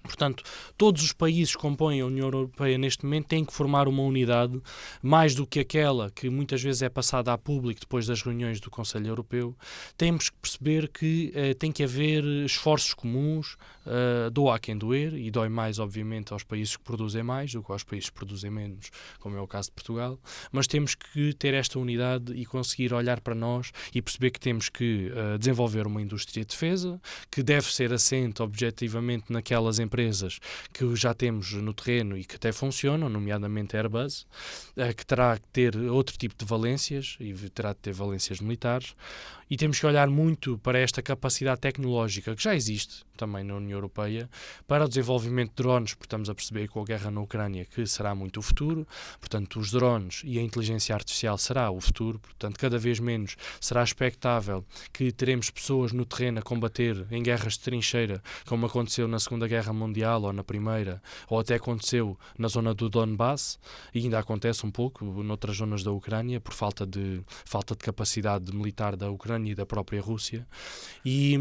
Portanto, todos os países que compõem a União Europeia neste momento têm que formar uma unidade, mais do que aquela que muitas vezes é passada a público depois das reuniões do Conselho Europeu. Temos que perceber que tem que haver esforços comuns, doa a quem doer, e dói mais, obviamente, aos países que produzem mais do que aos países que produzem menos, como é o caso de Portugal, mas temos que ter esta unidade e conseguir olhar para nós e perceber que temos que desenvolver uma indústria de defesa, que deve ser assente objetivamente naquelas empresas que já temos no terreno e que até funcionam, nomeadamente a Airbus, que terá que ter outro tipo de valências e terá de ter valências militares. E temos que olhar muito para esta capacidade tecnológica que já existe também na União Europeia para o desenvolvimento de drones, porque estamos a perceber com a guerra na Ucrânia que será muito o futuro. Portanto, os drones e a inteligência artificial será o futuro. Portanto, cada vez menos será expectável que teremos pessoas no terreno a combater em guerras de trincheira, como aconteceu na Segunda Guerra Mundial ou na Primeira, ou até aconteceu na zona do Donbass, e ainda acontece um pouco noutras zonas da Ucrânia por falta de capacidade militar da Ucrânia e da própria Rússia, e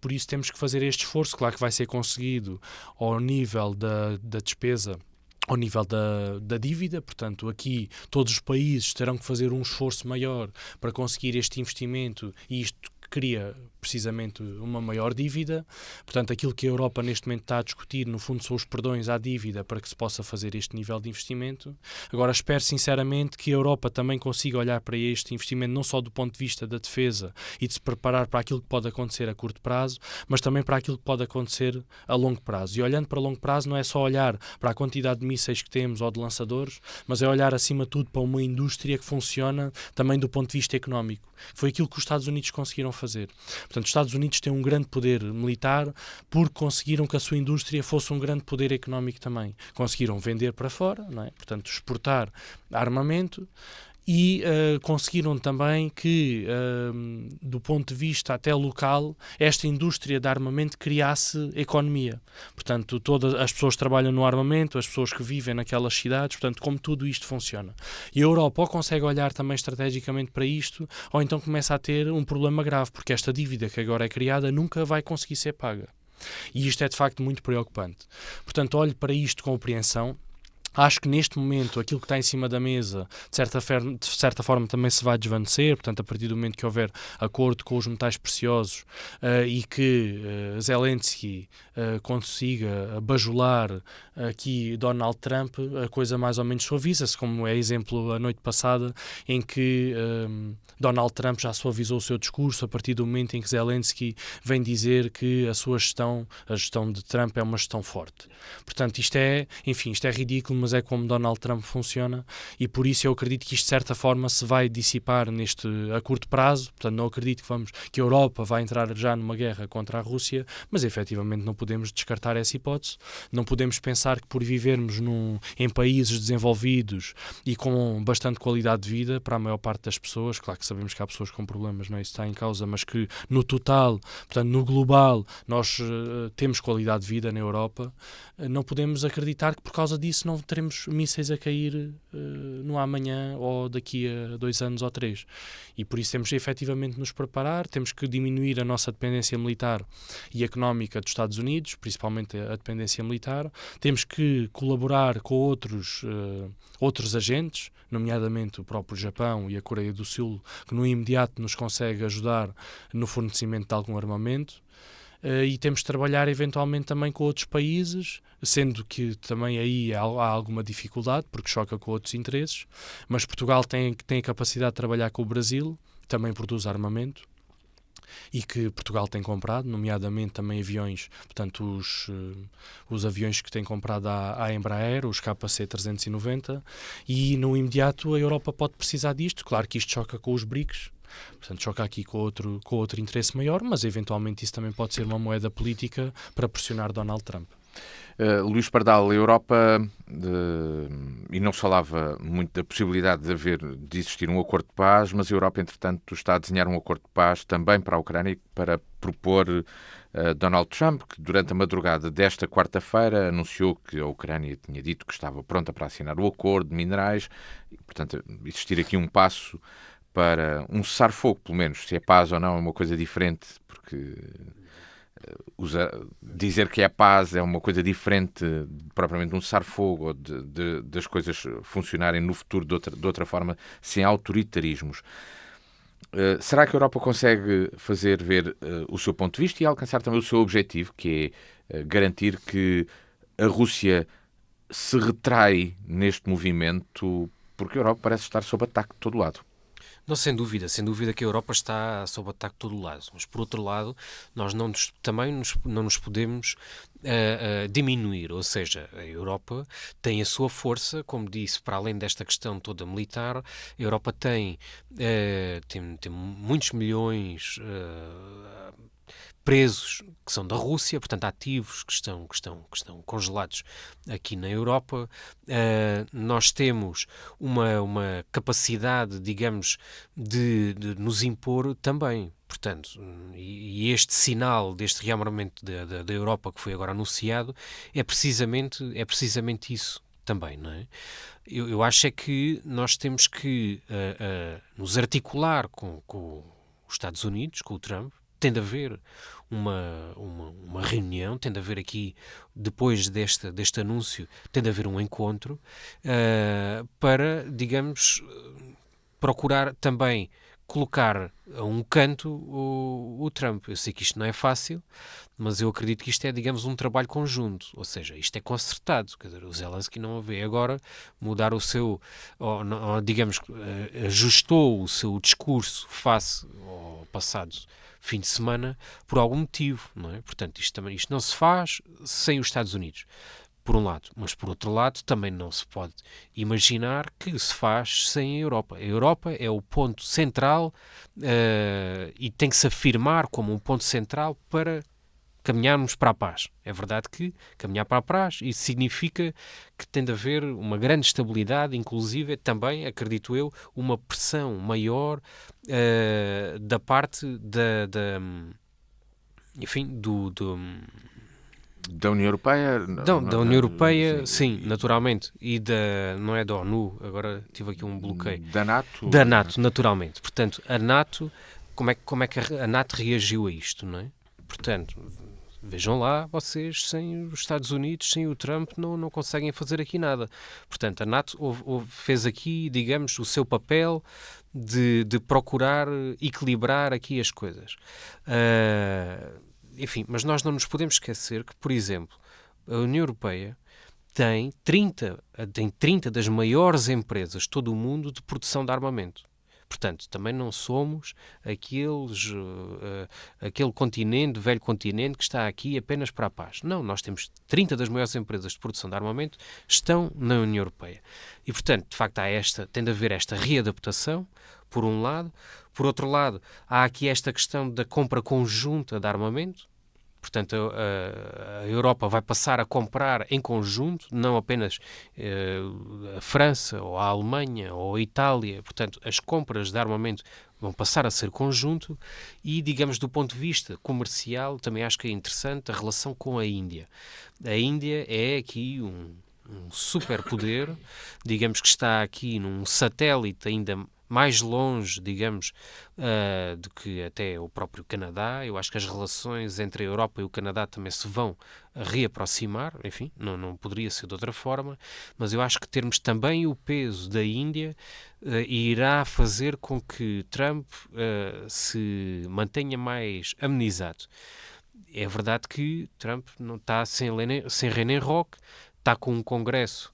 por isso temos que fazer este esforço. Claro que vai ser conseguido ao nível da despesa, ao nível da dívida, portanto aqui todos os países terão que fazer um esforço maior para conseguir este investimento, e isto cria precisamente uma maior dívida. Portanto, aquilo que a Europa neste momento está a discutir, no fundo, são os perdões à dívida para que se possa fazer este nível de investimento. Agora, espero sinceramente que a Europa também consiga olhar para este investimento não só do ponto de vista da defesa e de se preparar para aquilo que pode acontecer a curto prazo, mas também para aquilo que pode acontecer a longo prazo. E olhando para longo prazo não é só olhar para a quantidade de mísseis que temos ou de lançadores, mas é olhar acima de tudo para uma indústria que funciona também do ponto de vista económico. Foi aquilo que os Estados Unidos conseguiram fazer. Portanto, os Estados Unidos têm um grande poder militar porque conseguiram que a sua indústria fosse um grande poder económico também. Conseguiram vender para fora, não é? Portanto, exportar armamento, e conseguiram também que, do ponto de vista até local, esta indústria de armamento criasse economia. Portanto, todas as pessoas que trabalham no armamento, as pessoas que vivem naquelas cidades, portanto, como tudo isto funciona. E a Europa ou consegue olhar também estrategicamente para isto, ou então começa a ter um problema grave, porque esta dívida que agora é criada nunca vai conseguir ser paga. E isto é, de facto, muito preocupante. Portanto, olho para isto com apreensão. Acho que neste momento aquilo que está em cima da mesa, de certa forma também se vai desvanecer. Portanto, a partir do momento que houver acordo com os metais preciosos e que Zelensky consiga bajular aqui Donald Trump, a coisa mais ou menos suaviza-se, como é exemplo a noite passada, em que Donald Trump já suavizou o seu discurso a partir do momento em que Zelensky vem dizer que a sua gestão, a gestão de Trump, é uma gestão forte. Portanto, isto é ridículo, mas é como Donald Trump funciona, e por isso eu acredito que isto de certa forma se vai dissipar a curto prazo. Portanto, não acredito que a Europa vai entrar já numa guerra contra a Rússia, mas efetivamente não podemos descartar essa hipótese. Não podemos pensar que por vivermos em países desenvolvidos e com bastante qualidade de vida para a maior parte das pessoas, claro que sabemos que há pessoas com problemas, não é? Isso está em causa, mas que no total, portanto no global, nós temos qualidade de vida na Europa, não podemos acreditar que por causa disso não teremos mísseis a cair no amanhã ou daqui a 2 anos ou 3. E por isso temos efetivamente de nos preparar, temos que diminuir a nossa dependência militar e económica dos Estados Unidos, principalmente a dependência militar. Temos que colaborar com outros agentes, nomeadamente o próprio Japão e a Coreia do Sul, que no imediato nos consegue ajudar no fornecimento de algum armamento. E temos de trabalhar eventualmente também com outros países, sendo que também aí há alguma dificuldade, porque choca com outros interesses, mas Portugal tem a capacidade de trabalhar com o Brasil, também produz armamento, e que Portugal tem comprado, nomeadamente também aviões, portanto os aviões que tem comprado à Embraer, os KC-390, e no imediato a Europa pode precisar disto. Claro que isto choca com os BRICS, portanto choca aqui com outro interesse maior, mas eventualmente isso também pode ser uma moeda política para pressionar Donald Trump. Luís Pardal, a Europa, e não se falava muito da possibilidade de existir um acordo de paz, mas a Europa, entretanto, está a desenhar um acordo de paz também para a Ucrânia, para propor Donald Trump, que durante a madrugada desta quarta-feira anunciou que a Ucrânia tinha dito que estava pronta para assinar o acordo de minerais, e, portanto, existir aqui um passo para um cessar-fogo, pelo menos. Se é paz ou não é uma coisa diferente, porque dizer que é paz é uma coisa diferente propriamente de um cessar-fogo ou das coisas funcionarem no futuro de outra forma, sem autoritarismos. Será que a Europa consegue fazer ver o seu ponto de vista e alcançar também o seu objetivo, que é garantir que a Rússia se retrai neste movimento, porque a Europa parece estar sob ataque de todo lado? Não, sem dúvida que a Europa está sob ataque de todo o lado, mas por outro lado nós não nos podemos diminuir, ou seja, a Europa tem a sua força, como disse, para além desta questão toda militar, a Europa tem muitos milhões presos que são da Rússia, portanto ativos que estão congelados aqui na Europa. Nós temos uma capacidade, digamos, de nos impor também. Portanto, e este sinal deste rearmamento da Europa que foi agora anunciado é precisamente isso também, não é? Eu acho é que nós temos que nos articular com os Estados Unidos, com o Trump. Tem de haver uma reunião, tem de haver aqui, depois deste anúncio, tem de haver um encontro para, digamos, procurar também colocar a um canto o Trump. Eu sei que isto não é fácil, mas eu acredito que isto é, digamos, um trabalho conjunto, ou seja, isto é concertado. Quer dizer, o Zelensky não vê agora mudar o seu, ou digamos, ajustou o seu discurso face ao passado fim de semana por algum motivo, não é? Portanto, isto não se faz sem os Estados Unidos, por um lado, mas por outro lado também não se pode imaginar que se faz sem a Europa. A Europa é o ponto central e tem que se afirmar como um ponto central para caminharmos para a paz. É verdade que caminhar para a paz, isso significa que tem de haver uma grande estabilidade, inclusive também, acredito eu, uma pressão maior da parte enfim, da União Europeia? Da União Europeia, sim, naturalmente. E não é da ONU, agora tive aqui um bloqueio. Da NATO? Da NATO, naturalmente. Portanto, a NATO, como é que a NATO reagiu a isto, não é? Portanto, vejam lá, vocês, sem os Estados Unidos, sem o Trump, não conseguem fazer aqui nada. Portanto, a NATO fez aqui, digamos, o seu papel de procurar equilibrar aqui as coisas. Enfim, mas nós não nos podemos esquecer que, por exemplo, a União Europeia tem 30 das maiores empresas de todo o mundo de produção de armamento. Portanto, também não somos aquele continente, velho continente, que está aqui apenas para a paz. Não, nós temos 30 das maiores empresas de produção de armamento estão na União Europeia. E, portanto, de facto, tem de haver esta readaptação, por um lado. Por outro lado, há aqui esta questão da compra conjunta de armamento. Portanto, a Europa vai passar a comprar em conjunto, não apenas a França, ou a Alemanha, ou a Itália. Portanto, as compras de armamento vão passar a ser conjunto e, digamos, do ponto de vista comercial, também acho que é interessante a relação com a Índia. A Índia é aqui um superpoder, digamos que está aqui num satélite ainda mais longe, digamos, do que até o próprio Canadá. Eu acho que as relações entre a Europa e o Canadá também se vão reaproximar, enfim, não poderia ser de outra forma, mas eu acho que termos também o peso da Índia irá fazer com que Trump se mantenha mais amenizado. É verdade que Trump não está sem René Roque, está com um Congresso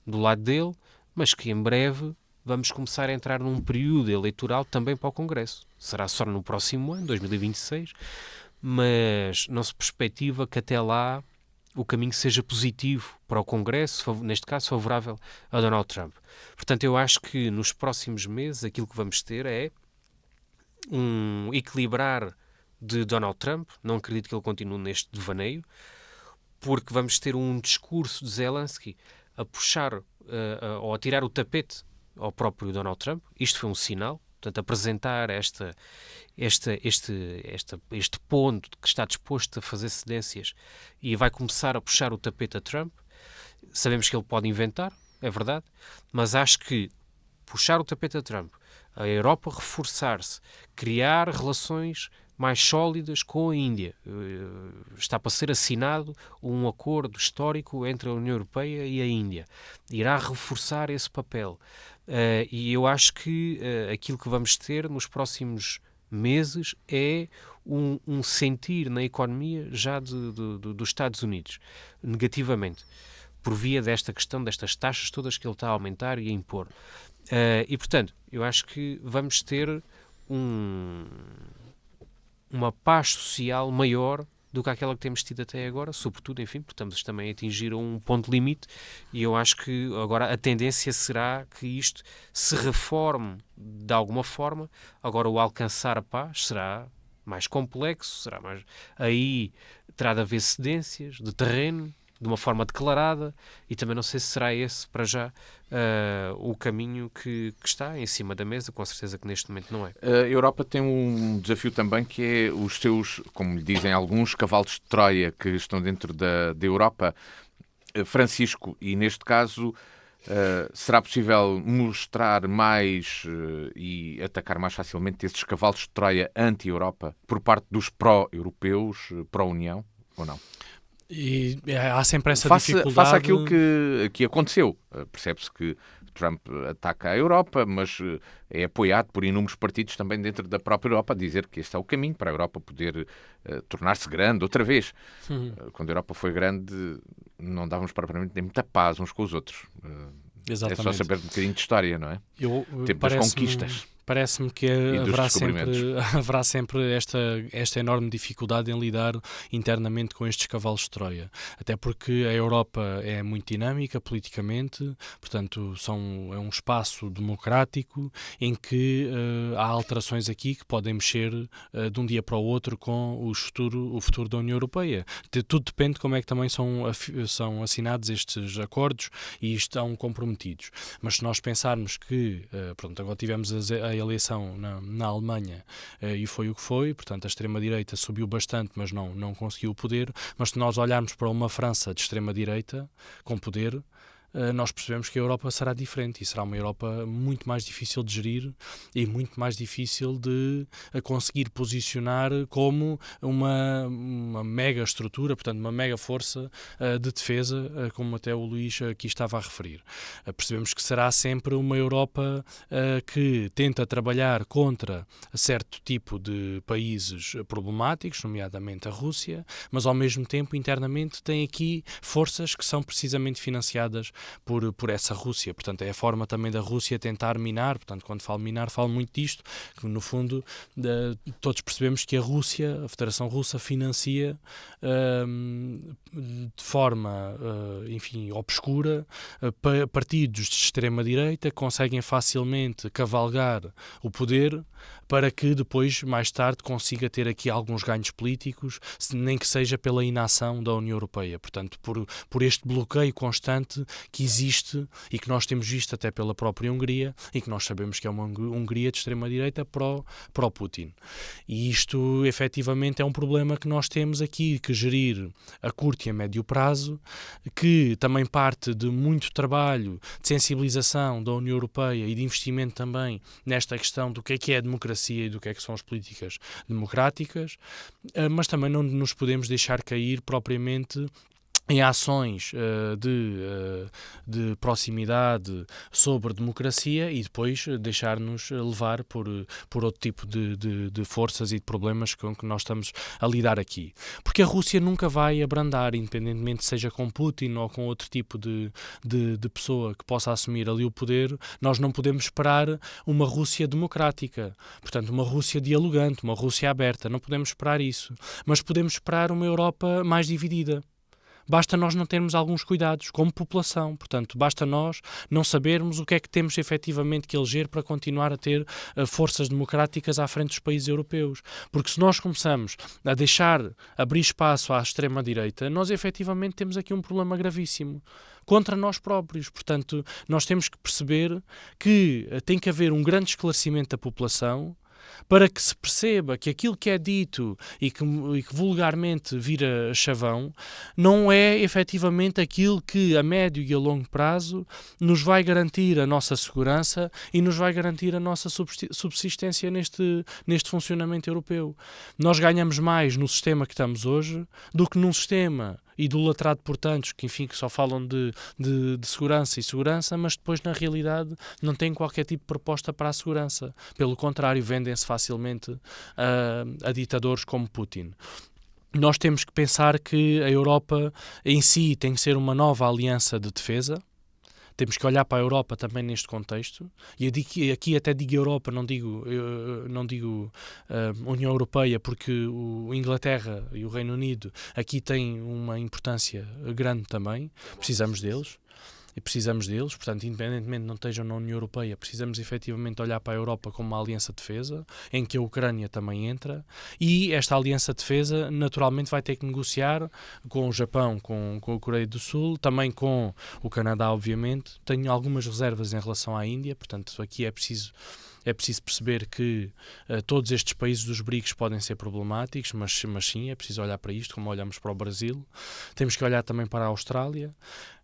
do lado dele, mas que em breve vamos começar a entrar num período eleitoral também para o Congresso. Será só no próximo ano, 2026, mas não se perspectiva que até lá o caminho seja positivo para o Congresso, neste caso favorável a Donald Trump. Portanto, eu acho que nos próximos meses aquilo que vamos ter é um equilibrar de Donald Trump. Não acredito que ele continue neste devaneio, porque vamos ter um discurso de Zelensky a puxar ou a tirar o tapete ao próprio Donald Trump. Isto foi um sinal, portanto, apresentar este ponto que está disposto a fazer cedências e vai começar a puxar o tapete a Trump. Sabemos que ele pode inventar, é verdade, mas acho que puxar o tapete a Trump, a Europa reforçar-se, criar relações mais sólidas com a Índia. Está para ser assinado um acordo histórico entre a União Europeia e a Índia. Irá reforçar esse papel. E eu acho que aquilo que vamos ter nos próximos meses é um sentir na economia já dos Estados Unidos, negativamente, por via desta questão, destas taxas todas que ele está a aumentar e a impor. E, portanto, eu acho que vamos ter uma paz social maior do que aquela que temos tido até agora, sobretudo, enfim, porque estamos também a atingir um ponto limite, e eu acho que agora a tendência será que isto se reforme de alguma forma. Agora, o alcançar a paz será mais complexo, será mais... Aí terá de haver cedências de terreno, de uma forma declarada, e também não sei se será esse, para já, o caminho que está em cima da mesa. Com certeza que neste momento não é. A Europa tem um desafio também, que é os seus, como lhe dizem alguns, cavalos de Troia que estão dentro da Europa. Francisco, e neste caso, será possível mostrar mais e atacar mais facilmente esses cavalos de Troia anti-Europa por parte dos pró-europeus, pró-União, ou não? E há sempre essa dificuldade. Faça aquilo que aconteceu. Percebe-se que Trump ataca a Europa, mas é apoiado por inúmeros partidos também dentro da própria Europa a dizer que este é o caminho para a Europa poder tornar-se grande outra vez. Quando a Europa foi grande, não dávamos propriamente nem muita paz uns com os outros. Exatamente. É só saber um bocadinho de história, não é? Tempo das conquistas. Parece-me que haverá sempre esta enorme dificuldade em lidar internamente com estes cavalos de Troia. Até porque a Europa é muito dinâmica politicamente, portanto é um espaço democrático em que há alterações aqui que podem mexer de um dia para o outro com o futuro da União Europeia. Tudo depende de como é que também são assinados estes acordos e estão comprometidos. Mas se nós pensarmos que, agora tivemos a eleição na Alemanha e foi o que foi, portanto a extrema-direita subiu bastante, mas não conseguiu o poder. Mas se nós olharmos para uma França de extrema-direita com poder, nós percebemos que a Europa será diferente e será uma Europa muito mais difícil de gerir e muito mais difícil de conseguir posicionar como uma mega estrutura, portanto uma mega força de defesa, como até o Luís aqui estava a referir. Percebemos que será sempre uma Europa que tenta trabalhar contra certo tipo de países problemáticos, nomeadamente a Rússia, mas ao mesmo tempo internamente tem aqui forças que são precisamente financiadas por essa Rússia. Portanto, é a forma também da Rússia tentar minar. Portanto, quando falo minar, falo muito disto, que no fundo todos percebemos que a Rússia, a Federação Russa, financia de forma, enfim, obscura, partidos de extrema-direita que conseguem facilmente cavalgar o poder para que depois, mais tarde, consiga ter aqui alguns ganhos políticos, nem que seja pela inação da União Europeia. Portanto, por este bloqueio constante que existe e que nós temos visto até pela própria Hungria, e que nós sabemos que é uma Hungria de extrema-direita pró-Putin. E isto, efetivamente, é um problema que nós temos aqui que gerir a curto e a médio prazo, que também parte de muito trabalho de sensibilização da União Europeia e de investimento também nesta questão do que é a democracia e do que são as políticas democráticas, mas também não nos podemos deixar cair propriamente em ações de proximidade sobre democracia e depois deixar-nos levar por outro tipo de forças e de problemas com que nós estamos a lidar aqui. Porque a Rússia nunca vai abrandar, independentemente seja com Putin ou com outro tipo de pessoa que possa assumir ali o poder. Nós não podemos esperar uma Rússia democrática, portanto uma Rússia dialogante, uma Rússia aberta, não podemos esperar isso, mas podemos esperar uma Europa mais dividida. Basta nós não termos alguns cuidados, como população. Portanto, basta nós não sabermos o que é que temos efetivamente que eleger para continuar a ter forças democráticas à frente dos países europeus. Porque se nós começamos a abrir espaço à extrema-direita, nós efetivamente temos aqui um problema gravíssimo contra nós próprios. Portanto, nós temos que perceber que tem que haver um grande esclarecimento da população para que se perceba que aquilo que é dito e que vulgarmente vira chavão não é efetivamente aquilo que a médio e a longo prazo nos vai garantir a nossa segurança e nos vai garantir a nossa subsistência neste funcionamento europeu. Nós ganhamos mais no sistema que estamos hoje do que num sistema idolatrado por tantos que, enfim, que só falam de segurança, mas depois, na realidade, não têm qualquer tipo de proposta para a segurança. Pelo contrário, vendem-se facilmente a ditadores como Putin. Nós temos que pensar que a Europa em si tem que ser uma nova aliança de defesa. Temos que olhar para a Europa também neste contexto. E aqui até digo Europa, não digo União Europeia, porque o Inglaterra e o Reino Unido aqui têm uma importância grande também. Precisamos deles. Portanto, independentemente de não estejam na União Europeia, precisamos efetivamente olhar para a Europa como uma aliança de defesa, em que a Ucrânia também entra, e esta aliança de defesa naturalmente vai ter que negociar com o Japão, com a Coreia do Sul, também com o Canadá, obviamente. Tenho algumas reservas em relação à Índia, portanto, aqui é preciso perceber que todos estes países dos BRICS podem ser problemáticos, mas sim, é preciso olhar para isto, como olhamos para o Brasil. Temos que olhar também para a Austrália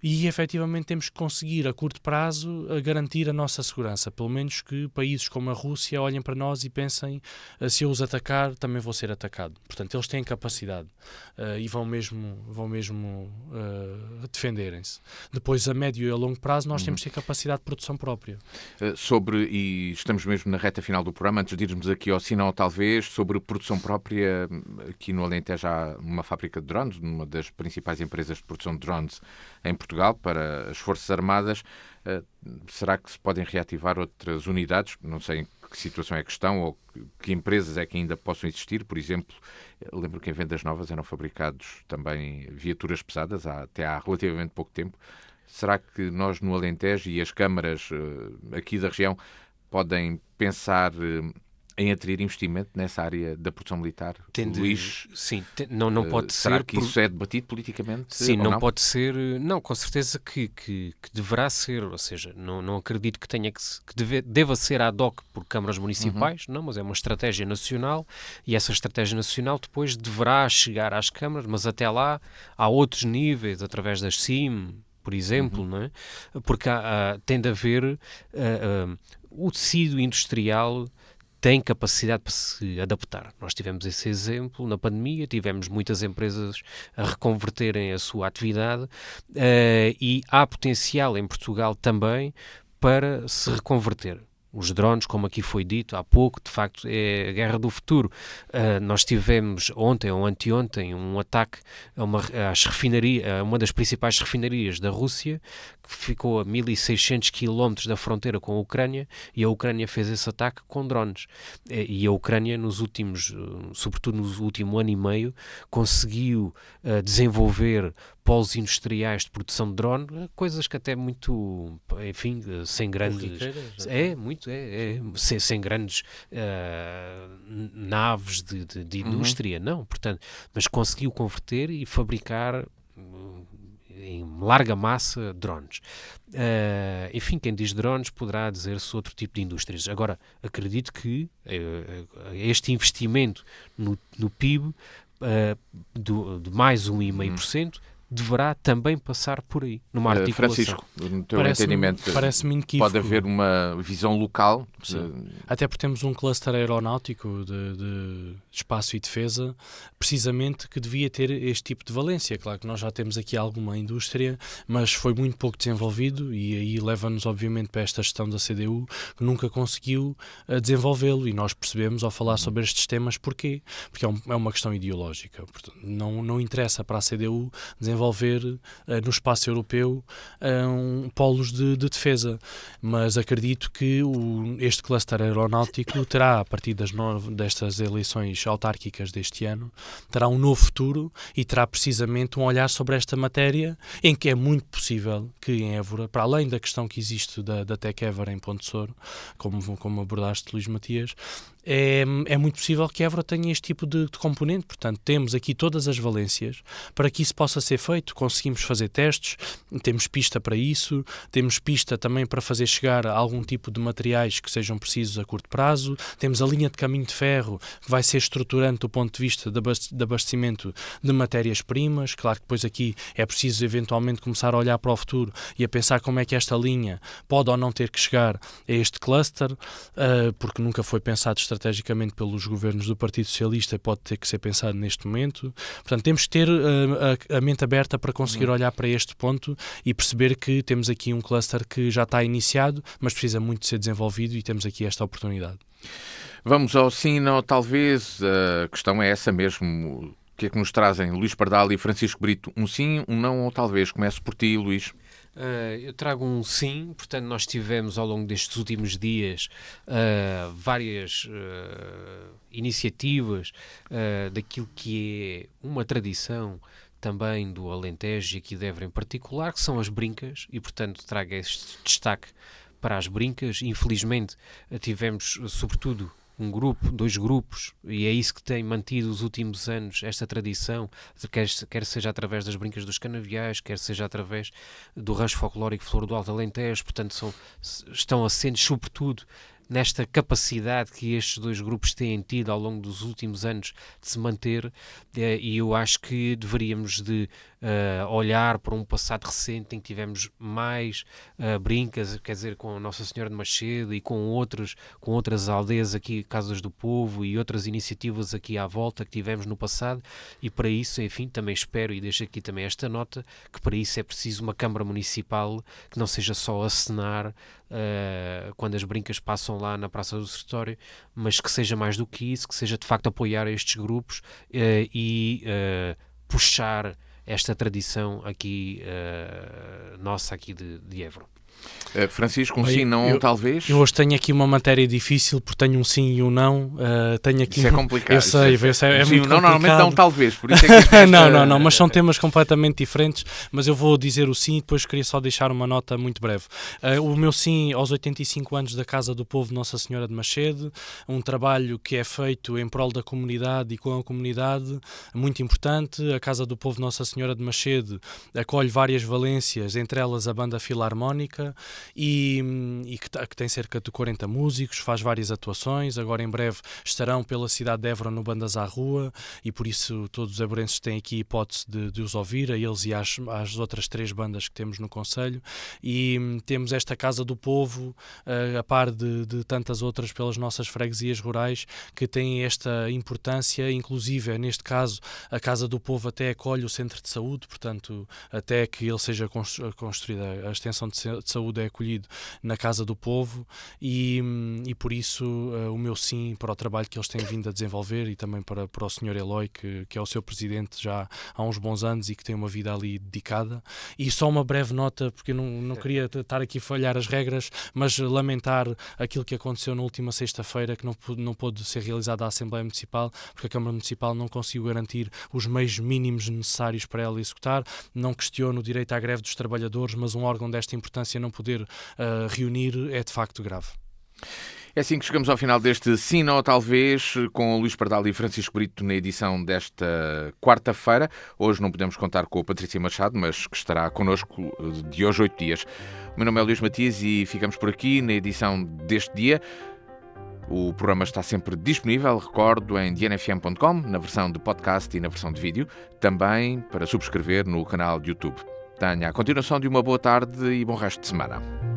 e, efetivamente, temos que conseguir, a curto prazo, garantir a nossa segurança. Pelo menos que países como a Rússia olhem para nós e pensem, se eu os atacar, também vou ser atacado. Portanto, eles têm capacidade e vão mesmo defenderem-se. Depois, a médio e a longo prazo, nós temos que ter capacidade de produção própria. E estamos mesmo na reta final do programa, antes de irmos aqui ao sinal, talvez, sobre produção própria. Aqui no Alentejo há uma fábrica de drones, uma das principais empresas de produção de drones em Portugal, para as Forças Armadas. Será que se podem reativar outras unidades? Não sei em que situação é que estão ou que empresas é que ainda possam existir. Por exemplo, lembro que em Vendas Novas eram fabricados também viaturas pesadas, até há relativamente pouco tempo. Será que nós no Alentejo e as câmaras aqui da região podem pensar em atrair investimento nessa área da produção militar? Luís? Sim, não pode ser. Será que isso é debatido politicamente? Sim, não pode ser. Não, com certeza que deverá ser. Ou seja, não acredito que deva ser ad hoc por câmaras municipais, não, mas é uma estratégia nacional e essa estratégia nacional depois deverá chegar às câmaras, mas até lá há outros níveis, através das CIM, por exemplo, não é? Porque tem de haver o tecido industrial tem capacidade para se adaptar. Nós tivemos esse exemplo na pandemia, tivemos muitas empresas a reconverterem a sua atividade e há potencial em Portugal também para se reconverter. os drones, como aqui foi dito há pouco, de facto é a guerra do futuro. Nós tivemos ontem ou anteontem um ataque a uma das principais refinarias da Rússia, que ficou a 1.600 km da fronteira com a Ucrânia, e a Ucrânia fez esse ataque com drones. E a Ucrânia, sobretudo no último ano e meio, conseguiu desenvolver polos industriais de produção de drone, coisas que até muito, enfim, sem grandes... sem grandes naves de indústria, não, portanto, mas conseguiu converter e fabricar em larga massa drones. Enfim, quem diz drones poderá dizer-se outro tipo de indústrias. Agora, acredito que este investimento no PIB de mais 1,5% deverá também passar por aí, numa articulação. Francisco, no teu entendimento, parece-me inequívoco. Pode haver uma visão local? Até porque temos um cluster aeronáutico de espaço e defesa, precisamente, que devia ter este tipo de valência. Claro que nós já temos aqui alguma indústria, mas foi muito pouco desenvolvido, e aí leva-nos obviamente para esta gestão da CDU, que nunca conseguiu desenvolvê-lo, e nós percebemos ao falar sobre estes temas porquê. Porque é uma questão ideológica. Portanto, não interessa para a CDU desenvolver no espaço europeu polos de defesa, mas acredito que este cluster aeronáutico terá, a partir destas eleições autárquicas deste ano, terá um novo futuro e terá precisamente um olhar sobre esta matéria, em que é muito possível que em Évora, para além da questão que existe da Tec Évora em Ponte Soro, como abordaste, Luís Matias, é muito possível que Évora tenha este tipo de componente. Portanto, temos aqui todas as valências para que isso possa ser feito. Conseguimos fazer testes, temos pista para isso, temos pista também para fazer chegar algum tipo de materiais que sejam precisos a curto prazo, temos a linha de caminho de ferro, que vai ser estruturante do ponto de vista de abastecimento de matérias-primas. Claro que depois aqui é preciso eventualmente começar a olhar para o futuro e a pensar como é que esta linha pode ou não ter que chegar a este cluster, porque nunca foi pensado estrategicamente pelos governos do Partido Socialista, pode ter que ser pensado neste momento. Portanto, temos que ter a mente aberta para conseguir olhar para este ponto e perceber que temos aqui um cluster que já está iniciado, mas precisa muito de ser desenvolvido, e temos aqui esta oportunidade. Vamos ao sim ou talvez. A questão é essa mesmo. O que é que nos trazem Luís Pardal e Francisco Brito? Um sim, um não ou talvez? Começo por ti, Luís. Eu trago um sim. Portanto, nós tivemos ao longo destes últimos dias várias iniciativas daquilo que é uma tradição também do Alentejo e aqui de Évora em particular, que são as brincas, e portanto trago este destaque para as brincas. Infelizmente tivemos sobretudo dois grupos, e é isso que tem mantido os últimos anos esta tradição, quer seja através das brincas dos canaviais, quer seja através do rancho folclórico Flor do Alto Alentejo. Portanto, estão assentes sobretudo nesta capacidade que estes dois grupos têm tido ao longo dos últimos anos de se manter, e eu acho que deveríamos de olhar para um passado recente em que tivemos mais brincas, quer dizer, com Nossa Senhora de Macedo e com outras aldeias aqui, Casas do Povo, e outras iniciativas aqui à volta que tivemos no passado, e para isso, enfim, também espero, e deixo aqui também esta nota, que para isso é preciso uma Câmara Municipal que não seja só acenar quando as brincas passam lá na Praça do Sertório, mas que seja mais do que isso, que seja de facto apoiar estes grupos e puxar esta tradição aqui nossa aqui de Évora. Francisco, um sim, não, talvez? Eu hoje tenho aqui uma matéria difícil, porque tenho um sim e um não. Tenho aqui isso é complicado. Eu sei, é sim, muito não, complicado. Normalmente dá um talvez, por isso é que não, mas são temas completamente diferentes, mas eu vou dizer o sim e depois queria só deixar uma nota muito breve. O meu sim aos 85 anos da Casa do Povo Nossa Senhora de Macedo, um trabalho que é feito em prol da comunidade e com a comunidade, muito importante. A Casa do Povo Nossa Senhora de Macedo acolhe várias valências, entre elas a Banda Filarmónica, e que tem cerca de 40 músicos, faz várias atuações. Agora em breve estarão pela cidade de Évora no Bandas à Rua, e por isso todos os évorenses têm aqui hipótese de os ouvir, a eles e às outras 3 bandas que temos no concelho. E temos esta Casa do Povo, a par de tantas outras pelas nossas freguesias rurais, que têm esta importância. Inclusive, neste caso, a Casa do Povo até acolhe o centro de saúde, portanto, até que ele seja construída a extensão de saúde é acolhido na Casa do Povo e por isso o meu sim para o trabalho que eles têm vindo a desenvolver e também para o Sr. Eloy, que é o seu presidente já há uns bons anos e que tem uma vida ali dedicada. E só uma breve nota, porque eu não queria estar aqui a falhar as regras, mas lamentar aquilo que aconteceu na última sexta-feira, que não pôde ser realizada a Assembleia Municipal, porque a Câmara Municipal não conseguiu garantir os meios mínimos necessários para ela executar. Não questiono o direito à greve dos trabalhadores, mas um órgão desta importância não poder reunir é de facto grave. É assim que chegamos ao final deste Sim ou Talvez, com o Luís Pardal e Francisco Brito na edição desta quarta-feira. Hoje não podemos contar com a Patrícia Machado, mas que estará connosco de hoje 8 dias. O meu nome é Luís Matias e ficamos por aqui na edição deste dia. O programa está sempre disponível, recordo, em dnfm.com, na versão de podcast e na versão de vídeo. Também para subscrever no canal de YouTube. Tenha a continuação de uma boa tarde e bom resto de semana.